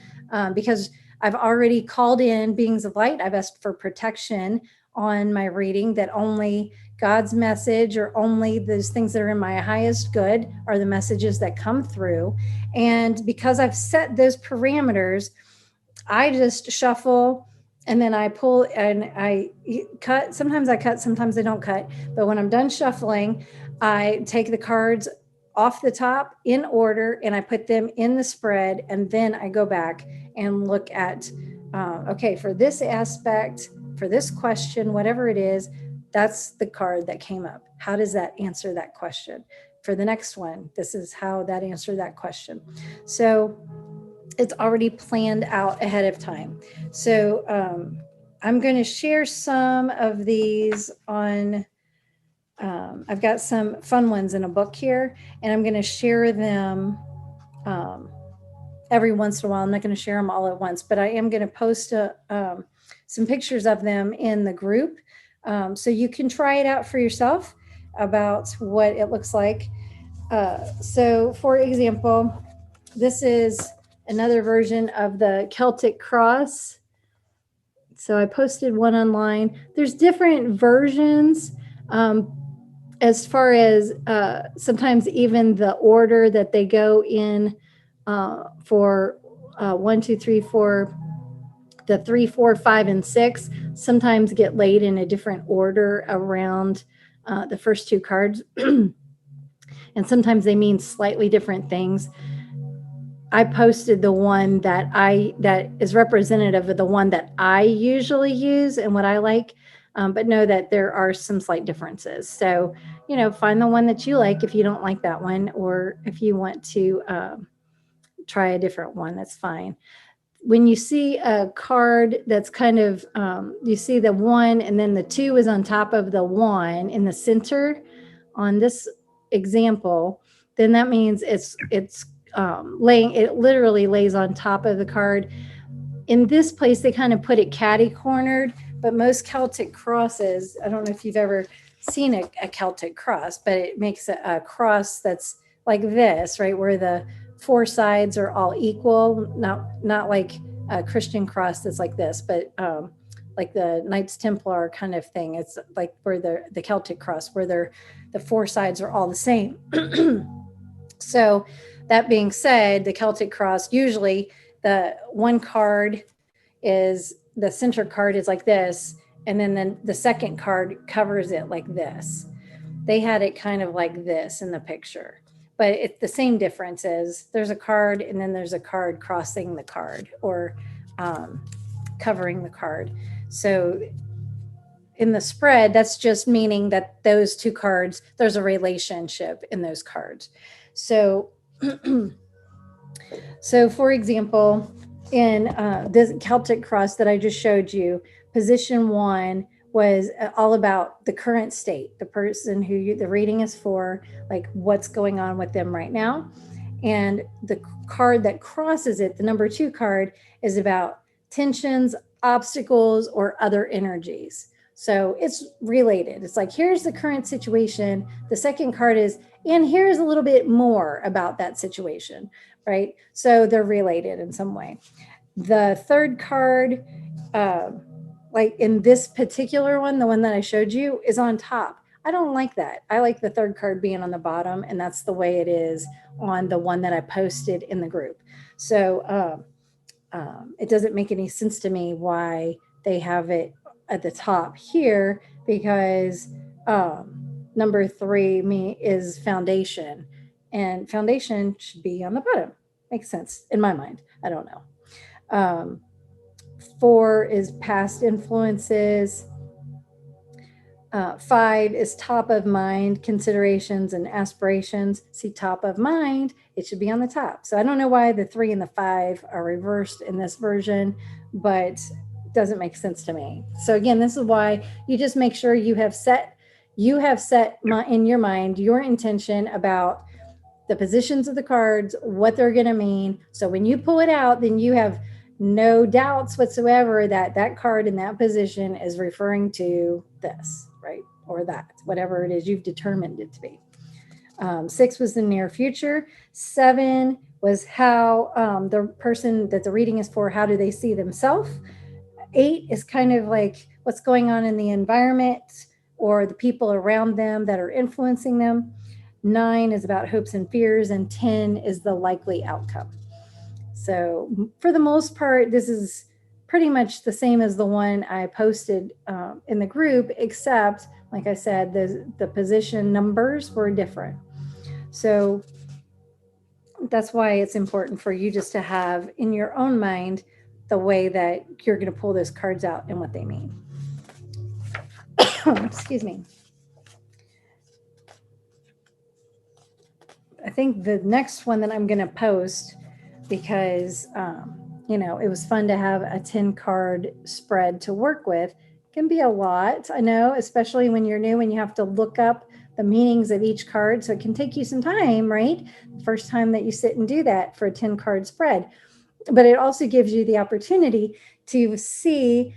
because I've already called in beings of light. I've asked for protection on my reading, that only God's message or only those things that are in my highest good are the messages that come through. And because I've set those parameters, I just shuffle, and then I pull and I cut. Sometimes I cut, sometimes I don't cut. But when I'm done shuffling, I take the cards off the top in order and I put them in the spread. And then I go back and look at, okay, for this aspect, for this question, whatever it is, that's the card that came up. How does that answer that question? For the next one, this is how that answered that question. So it's already planned out ahead of time. So I'm going to share some of these on, I've got some fun ones in a book here, and I'm going to share them every once in a while. I'm not going to share them all at once, but I am going to post some pictures of them in the group, so you can try it out for yourself about what it looks like. So for example, this is another version of the Celtic Cross. So I posted one online. There's different versions, as far as sometimes even the order that they go in, for 1, 2, 3, 4, the 3, 4, 5, and 6 sometimes get laid in a different order around the first two cards. And sometimes they mean slightly different things. I posted the one that is representative of the one that I usually use and what I like, but know that there are some slight differences. So, find the one that you like if you don't like that one, or if you want to try a different one, that's fine. When you see a card that's kind of, you see the 1 and then the 2 is on top of the 1 in the center on this example, then that means it's it literally lays on top of the card. In this place, they kind of put it catty cornered, but most Celtic crosses, I don't know if you've ever seen a Celtic cross, but it makes a cross that's like this, right? Where the 4 sides are all equal, not like a Christian cross that's like this, but like the Knights Templar kind of thing. It's like where the Celtic cross, where the 4 sides are all the same. So that being said, the Celtic cross, usually the one card is, the center card is like this, and then the second card covers it like this. They had it kind of like this in the picture. But it's the same difference is there's a card and then there's a card crossing the card, or covering the card. So in the spread, that's just meaning that those two cards, there's a relationship in those cards. So, so for example, in this Celtic cross that I just showed you, position 1 was all about the current state, the person who the reading is for, like what's going on with them right now. And the card that crosses it, the number 2 card, is about tensions, obstacles, or other energies. So it's related. It's like, here's the current situation. The second card is, and here's a little bit more about that situation, right? So they're related in some way. The third card, like in this particular one, the one that I showed you, is on top. I don't like that. I like the third card being on the bottom, and that's the way it is on the one that I posted in the group. So it doesn't make any sense to me why they have it at the top here, because number 3 is foundation, and foundation should be on the bottom. Makes sense in my mind. I don't know. 4 is past influences. 5 is top of mind considerations and aspirations. See, top of mind, it should be on the top. So I don't know why the 3 and the 5 are reversed in this version, but it doesn't make sense to me. So again, this is why you just make sure you have set in your mind your intention about the positions of the cards, what they're going to mean. So when you pull it out, then you have no doubts whatsoever that that card in that position is referring to this, right? Or that, whatever it is you've determined it to be. 6 was the near future. 7 was how the person that the reading is for, how do they see themselves? 8 is kind of like what's going on in the environment or the people around them that are influencing them. 9 is about hopes and fears, and 10 is the likely outcome. So for the most part, this is pretty much the same as the one I posted in the group, except, like I said, the position numbers were different. So that's why it's important for you just to have in your own mind the way that you're going to pull those cards out and what they mean. Excuse me. I think the next one that I'm going to post, because, it was fun to have a 10 card spread to work with, can be a lot. I know, especially when you're new and you have to look up the meanings of each card. So it can take you some time, right? The first time that you sit and do that for a 10 card spread. But it also gives you the opportunity to see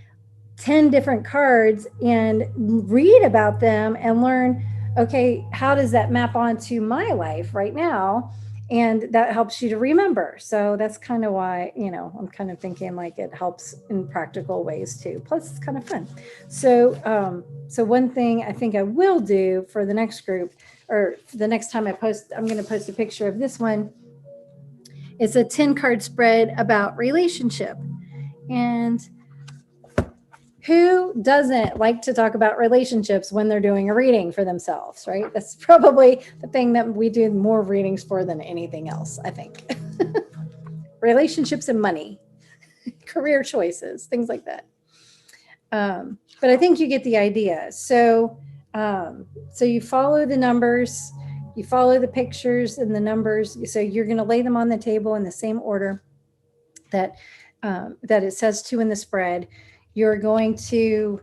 10 different cards and read about them and learn, okay, how does that map onto my life right now? And that helps you to remember. So that's kind of why, I'm kind of thinking like it helps in practical ways too. Plus it's kind of fun. So, so one thing I think I will do for the next group, or the next time I post, I'm going to post a picture of this one. It's a 10 card spread about relationship. And who doesn't like to talk about relationships when they're doing a reading for themselves, right? That's probably the thing that we do more readings for than anything else, I think. Relationships and money, career choices, things like that. But I think you get the idea. So, so you follow the numbers, you follow the pictures and the numbers. So you're going to lay them on the table in the same order that it says to in the spread. You're going to,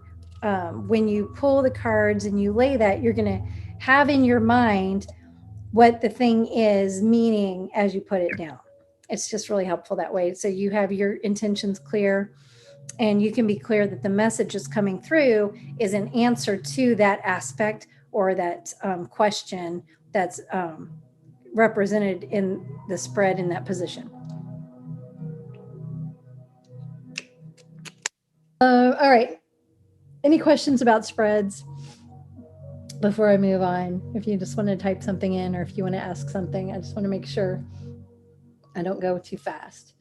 when you pull the cards and you lay that, you're going to have in your mind what the thing is meaning as you put it down. It's just really helpful that way. So you have your intentions clear, and you can be clear that the message is coming through is an answer to that aspect or that question that's represented in the spread in that position. All right. Any questions about spreads before I move on? If you just want to type something in, or if you want to ask something, I just want to make sure I don't go too fast.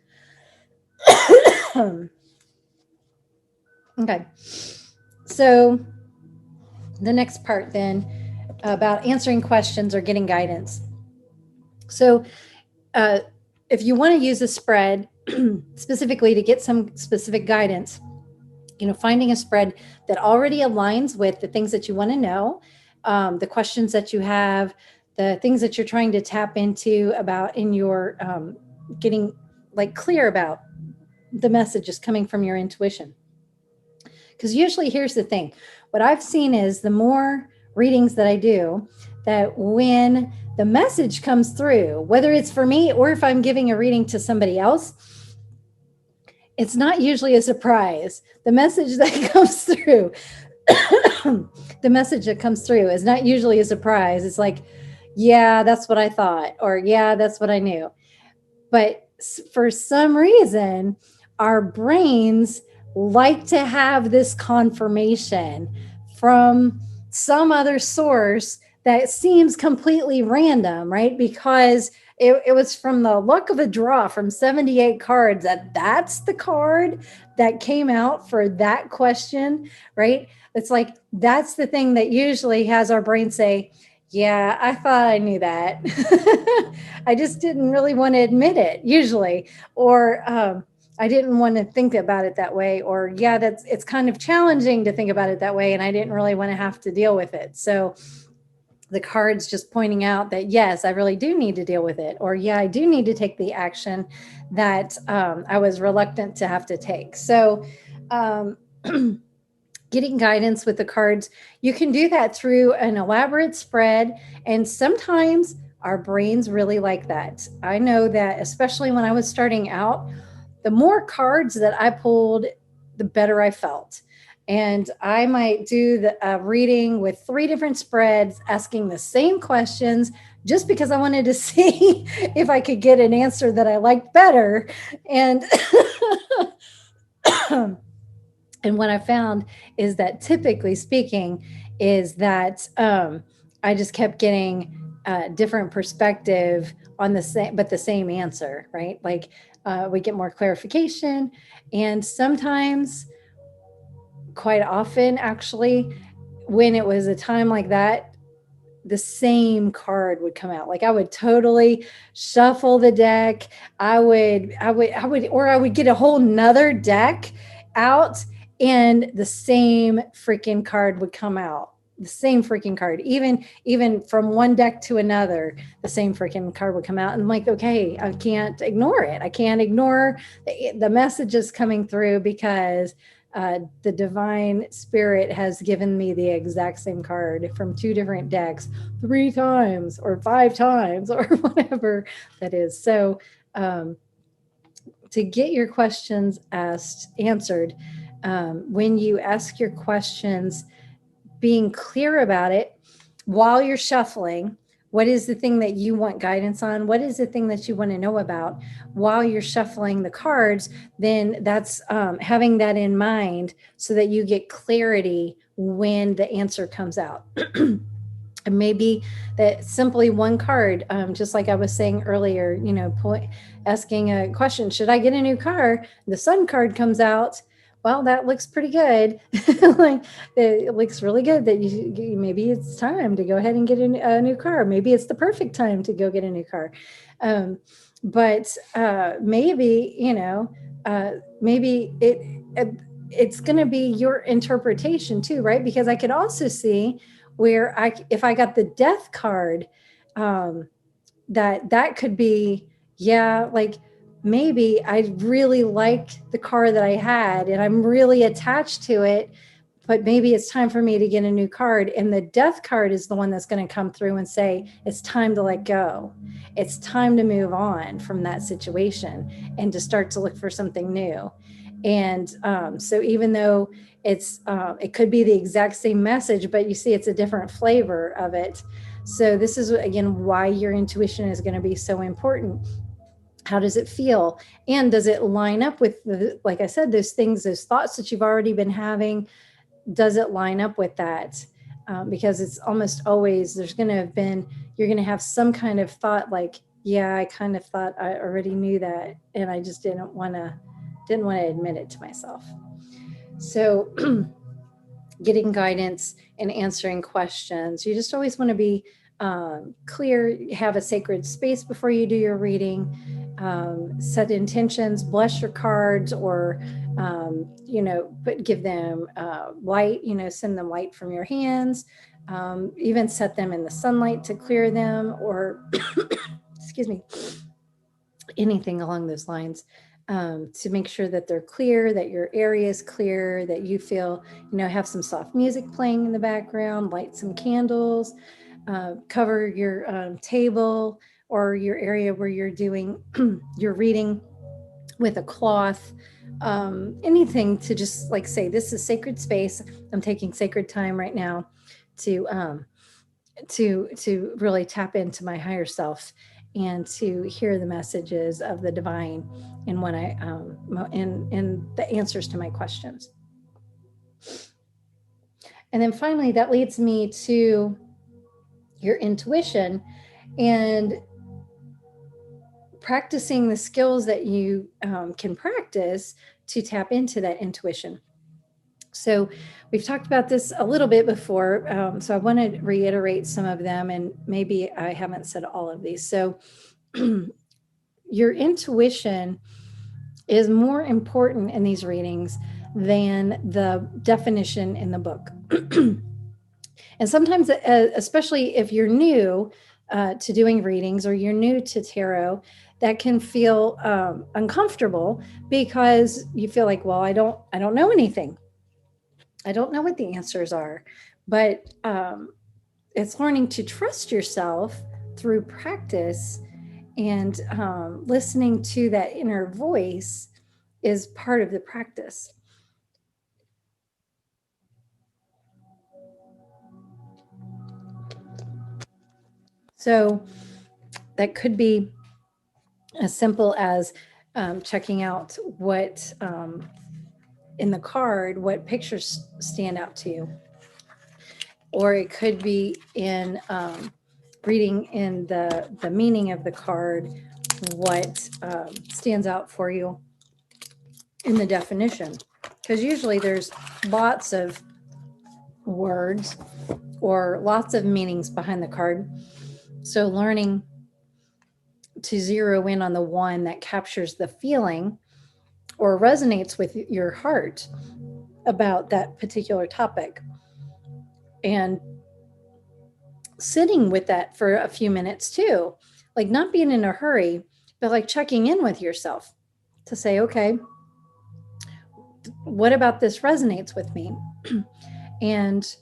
Okay. So the next part then about answering questions or getting guidance. So if you want to use a spread specifically to get some specific guidance, finding a spread that already aligns with the things that you want to know, the questions that you have, the things that you're trying to tap into about in your getting like clear about the messages coming from your intuition. Because usually here's the thing. What I've seen is the more readings that I do, that when the message comes through, whether it's for me or if I'm giving a reading to somebody else, it's not usually a surprise. The message that comes through, is not usually a surprise. It's like, yeah, that's what I thought, or yeah, that's what I knew. But for some reason, our brains like to have this confirmation from some other source that seems completely random, right? Because it was from the luck of a draw from 78 cards that's the card that came out for that question, right? It's like, that's the thing that usually has our brain say, yeah, I thought I knew that. I just didn't really want to admit it usually, or I didn't want to think about it that way, or yeah, it's kind of challenging to think about it that way, and I didn't really want to have to deal with it. So the cards just pointing out that, yes, I really do need to deal with it, or yeah, I do need to take the action that I was reluctant to have to take. So getting guidance with the cards, you can do that through an elaborate spread, and sometimes our brains really like that. I know that, especially when I was starting out, the more cards that I pulled, the better I felt. And I might do the reading with 3 different spreads, asking the same questions, just because I wanted to see if I could get an answer that I liked better. And and what I found is that, typically speaking, is that I just kept getting a different perspective on the same answer, right? Like we get more clarification, and sometimes, quite often actually, when it was a time like that, the same card would come out. Like I would totally shuffle the deck. I would get a whole nother deck out, and the same freaking card would come out. The same freaking card, even from one deck to another, the same freaking card would come out. And I'm like, okay, I can't ignore it. I can't ignore the messages coming through, because the divine spirit has given me the exact same card from 2 different decks 3 times or 5 times or whatever that is. So to get your questions answered, when you ask your questions, being clear about it while you're shuffling. What is the thing that you want guidance on? What is the thing that you want to know about while you're shuffling the cards? Then that's having that in mind so that you get clarity when the answer comes out. And maybe that simply one card, just like I was saying earlier, asking a question, should I get a new car? The sun card comes out. Well, that looks pretty good. Like it looks really good that maybe it's time to go ahead and get a new car. Maybe it's the perfect time to go get a new car. But maybe, maybe it's going to be your interpretation too, right? Because I could also see where if I got the death card, that could be, like maybe I really like the car that I had and I'm really attached to it, but maybe it's time for me to get a new card. And the death card is the one that's going to come through and say, it's time to let go. It's time to move on from that situation and to start to look for something new. And so even though it could be the exact same message, but you see it's a different flavor of it. So this is, again, why your intuition is going to be so important. How does it feel? And does it line up with, like I said, those things, those thoughts that you've already been having? Does it line up with that? Because it's almost always, you're going to have some kind of thought like, yeah, I kind of thought I already knew that. And I just didn't want to admit it to myself. So getting guidance and answering questions, you just always want to be clear, have a sacred space before you do your reading, set intentions, bless your cards, or but give them light, send them light from your hands, even set them in the sunlight to clear them, or excuse me, anything along those lines, to make sure that they're clear, that your area is clear, that you feel, have some soft music playing in the background, light some candles, cover your table or your area where you're doing your reading with a cloth, anything to just like say, this is sacred space. I'm taking sacred time right now to really tap into my higher self and to hear the messages of the divine and when I and the answers to my questions. And then finally, that leads me to your intuition and practicing the skills that you can practice to tap into that intuition. So we've talked about this a little bit before, so I want to reiterate some of them, and maybe I haven't said all of these. So your intuition is more important in these readings than the definition in the book. And sometimes, especially if you're new to doing readings or you're new to tarot, that can feel uncomfortable because you feel like, well, I don't know anything. I don't know what the answers are, but it's learning to trust yourself through practice, and listening to that inner voice is part of the practice. So that could be as simple as checking out what in the card, what pictures stand out to you. Or it could be in reading in the meaning of the card, what stands out for you in the definition. Because usually there's lots of words or lots of meanings behind the card. So learning to zero in on the one that captures the feeling or resonates with your heart about that particular topic, and sitting with that for a few minutes too, like not being in a hurry, but like checking in with yourself to say, okay, what about this resonates with me? And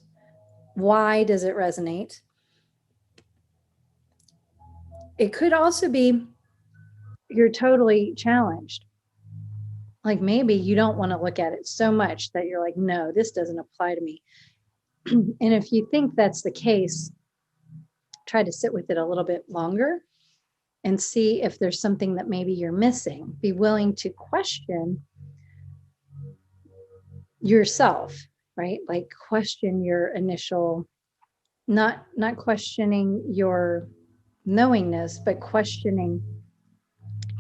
why does it resonate? It could also be you're totally challenged. Like maybe you don't want to look at it so much that you're like, no, this doesn't apply to me. And if you think that's the case, try to sit with it a little bit longer and see if there's something that maybe you're missing. Be willing to question yourself, right? Like question your initial, not questioning your knowingness, but questioning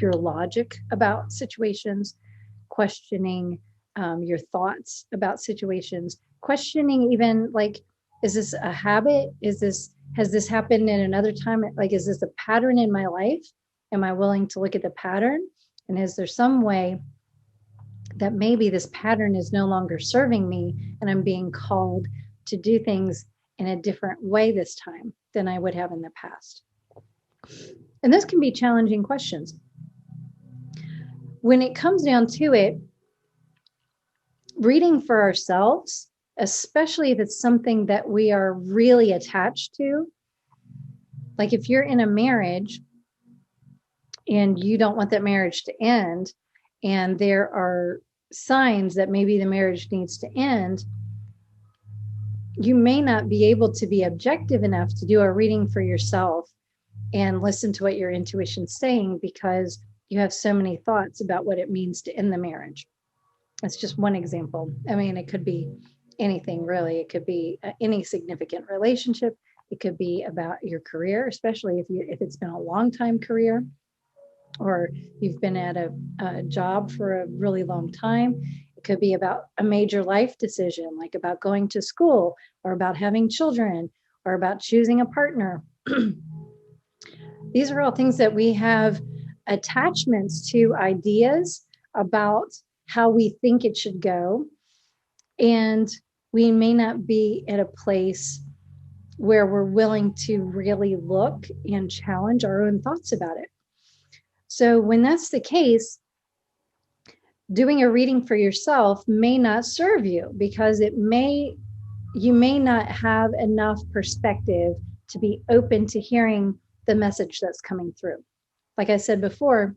your logic about situations, questioning your thoughts about situations, questioning even like, is this a habit? Has this happened in another time? Like, is this a pattern in my life? Am I willing to look at the pattern? And is there some way that maybe this pattern is no longer serving me and I'm being called to do things in a different way this time than I would have in the past? And this can be challenging questions. When it comes down to it, reading for ourselves, especially if it's something that we are really attached to, like if you're in a marriage and you don't want that marriage to end, and there are signs that maybe the marriage needs to end, you may not be able to be objective enough to do a reading for yourself and listen to what your intuition's saying because you have so many thoughts about what it means to end the marriage. That's just one example. I mean, it could be anything really. It could be any significant relationship. It could be about your career, especially if it's been a long time career, or you've been at a job for a really long time. It could be about a major life decision, like about going to school, or about having children, or about choosing a partner. These are all things that we have attachments to, ideas about how we think it should go. And we may not be at a place where we're willing to really look and challenge our own thoughts about it. So when that's the case, doing a reading for yourself may not serve you because you may not have enough perspective to be open to hearing the message that's coming through. Like I said before,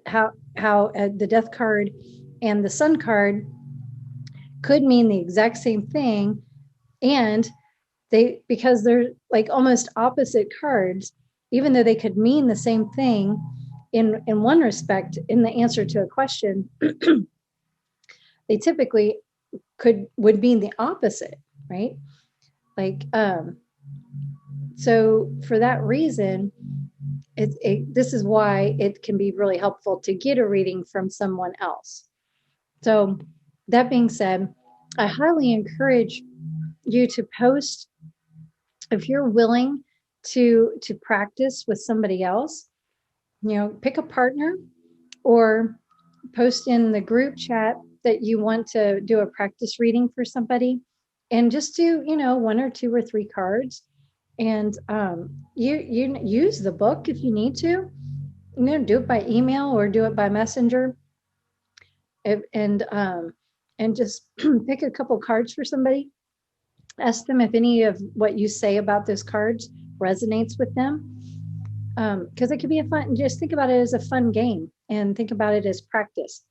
how the Death card and the Sun card could mean the exact same thing, and because they're like almost opposite cards, even though they could mean the same thing in one respect in the answer to a question, they typically would mean the opposite, right? Like so for that reason, this is why it can be really helpful to get a reading from someone else. So that being said, I highly encourage you to post, if you're willing to practice with somebody else, pick a partner or post in the group chat that you want to do a practice reading for somebody, and just do, 1 or 2 or 3 cards. And you use the book if you need to. Do it by email or do it by messenger, and just pick a couple cards for somebody. Ask them if any of what you say about those cards resonates with them, because it could be just think about it as a fun game and think about it as practice.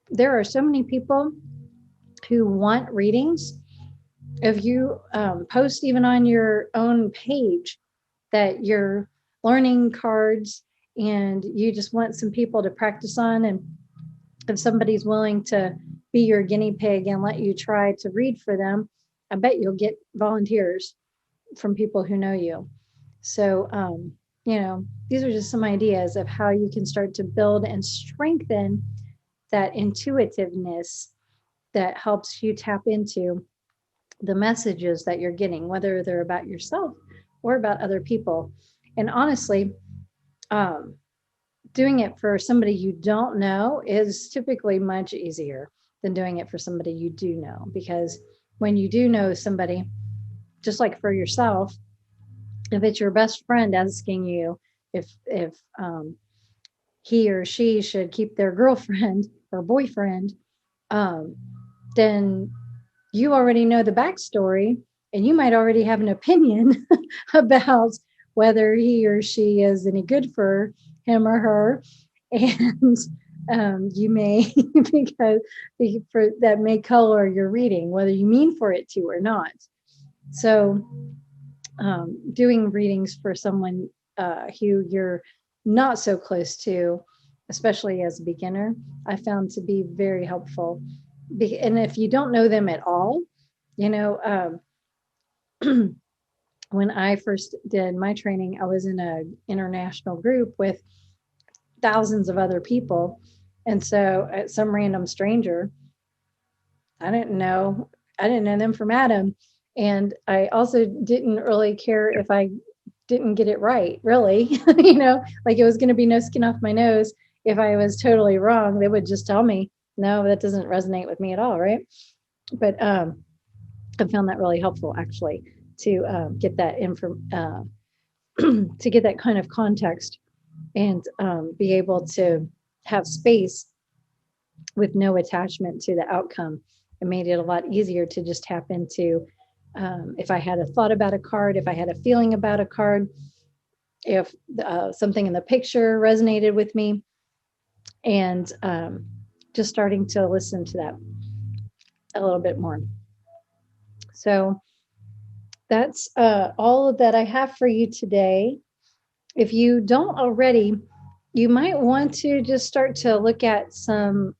There are so many people who want readings. If you post even on your own page that you're learning cards and you just want some people to practice on, and if somebody's willing to be your guinea pig and let you try to read for them, I bet you'll get volunteers from people who know you. So, these are just some ideas of how you can start to build and strengthen that intuitiveness that helps you tap into the messages that you're getting, whether they're about yourself or about other people. And honestly, doing it for somebody you don't know is typically much easier than doing it for somebody you do know, because when you do know somebody, just like for yourself, if it's your best friend asking you if he or she should keep their girlfriend or boyfriend, then you already know the backstory, and you might already have an opinion about whether he or she is any good for him or her. And you may, because for that may color your reading, whether you mean for it to or not. So doing readings for someone who you're not so close to, especially as a beginner, I found to be very helpful. And if you don't know them at all, you know, when I first did my training, I was in an international group with thousands of other people. And so some random stranger, I didn't know them from Adam. And I also didn't really care if I didn't get it right, really. You know, like it was going to be no skin off my nose. If I was totally wrong, they would just tell me, no, that doesn't resonate with me at all, right? But I found that really helpful, actually, to get that to get that kind of context, and be able to have space with no attachment to the outcome. It made it a lot easier to just tap into, if I had a thought about a card, if I had a feeling about a card, if something in the picture resonated with me, and just starting to listen to that a little bit more. So that's all that I have for you today. If you don't already, you might want to just start to look at some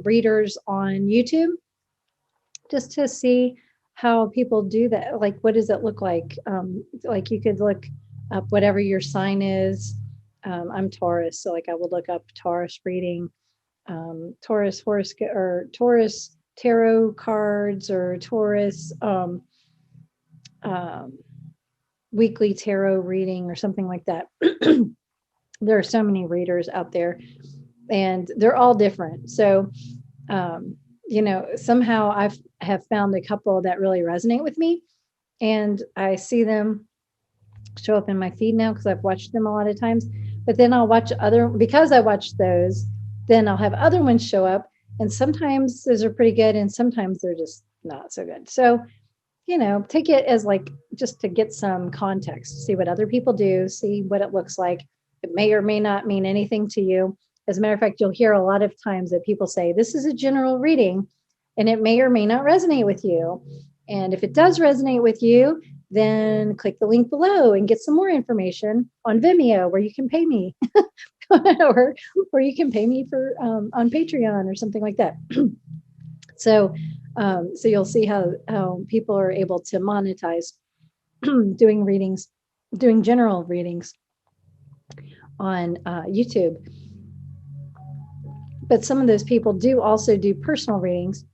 readers on YouTube, just to see how people do that. Like, what does it look like? Like you could look up whatever your sign is. I'm Taurus, so like I would look up Taurus reading, Taurus horoscope, or Taurus tarot cards, or Taurus weekly tarot reading, or something like that. There are so many readers out there, and they're all different. So, you know, somehow I have found a couple that really resonate with me, and I see them show up in my feed now because I've watched them a lot of times. But then I'll watch because I watched those, then I'll have other ones show up, and sometimes those are pretty good, and sometimes they're just not so good. So, you know, take it as like just to get some context, see what other people do, see what it looks like. It may or may not mean anything to you. As a matter of fact, you'll hear a lot of times that people say, this is a general reading, and it may or may not resonate with you. And if it does resonate with you, then click the link below and get some more information on Vimeo, where you can pay me, or you can pay me for on Patreon or something like that. So you'll see how people are able to monetize doing readings, doing general readings on YouTube. But some of those people do also do personal readings.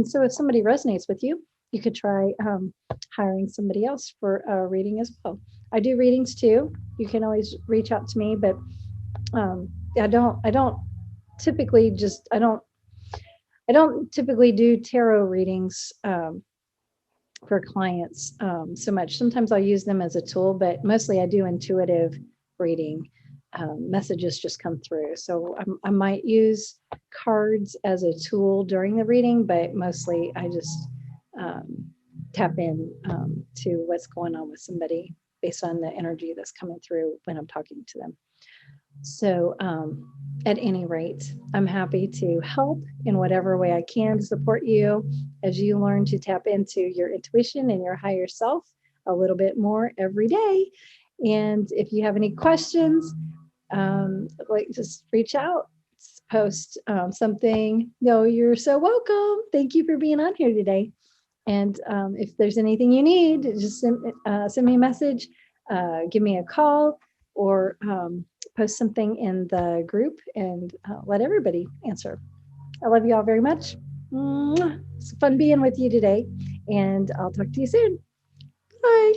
So if somebody resonates with you, you could try hiring somebody else for a reading as well. I do readings too. You can always reach out to me, but I don't typically do tarot readings for clients so much. Sometimes I'll use them as a tool, but mostly I do intuitive reading. Messages just come through. So I might use cards as a tool during the reading, but mostly I just tap in to what's going on with somebody based on the energy that's coming through when I'm talking to them. So at any rate, I'm happy to help in whatever way I can to support you as you learn to tap into your intuition and your higher self a little bit more every day. And if you have any questions, like just reach out, post something. No, you're so welcome. Thank you for being on here today. And if there's anything you need, just send me a message, give me a call, or post something in the group, and let everybody answer. I love you all very much. It's fun being with you today, and I'll talk to you soon. Bye.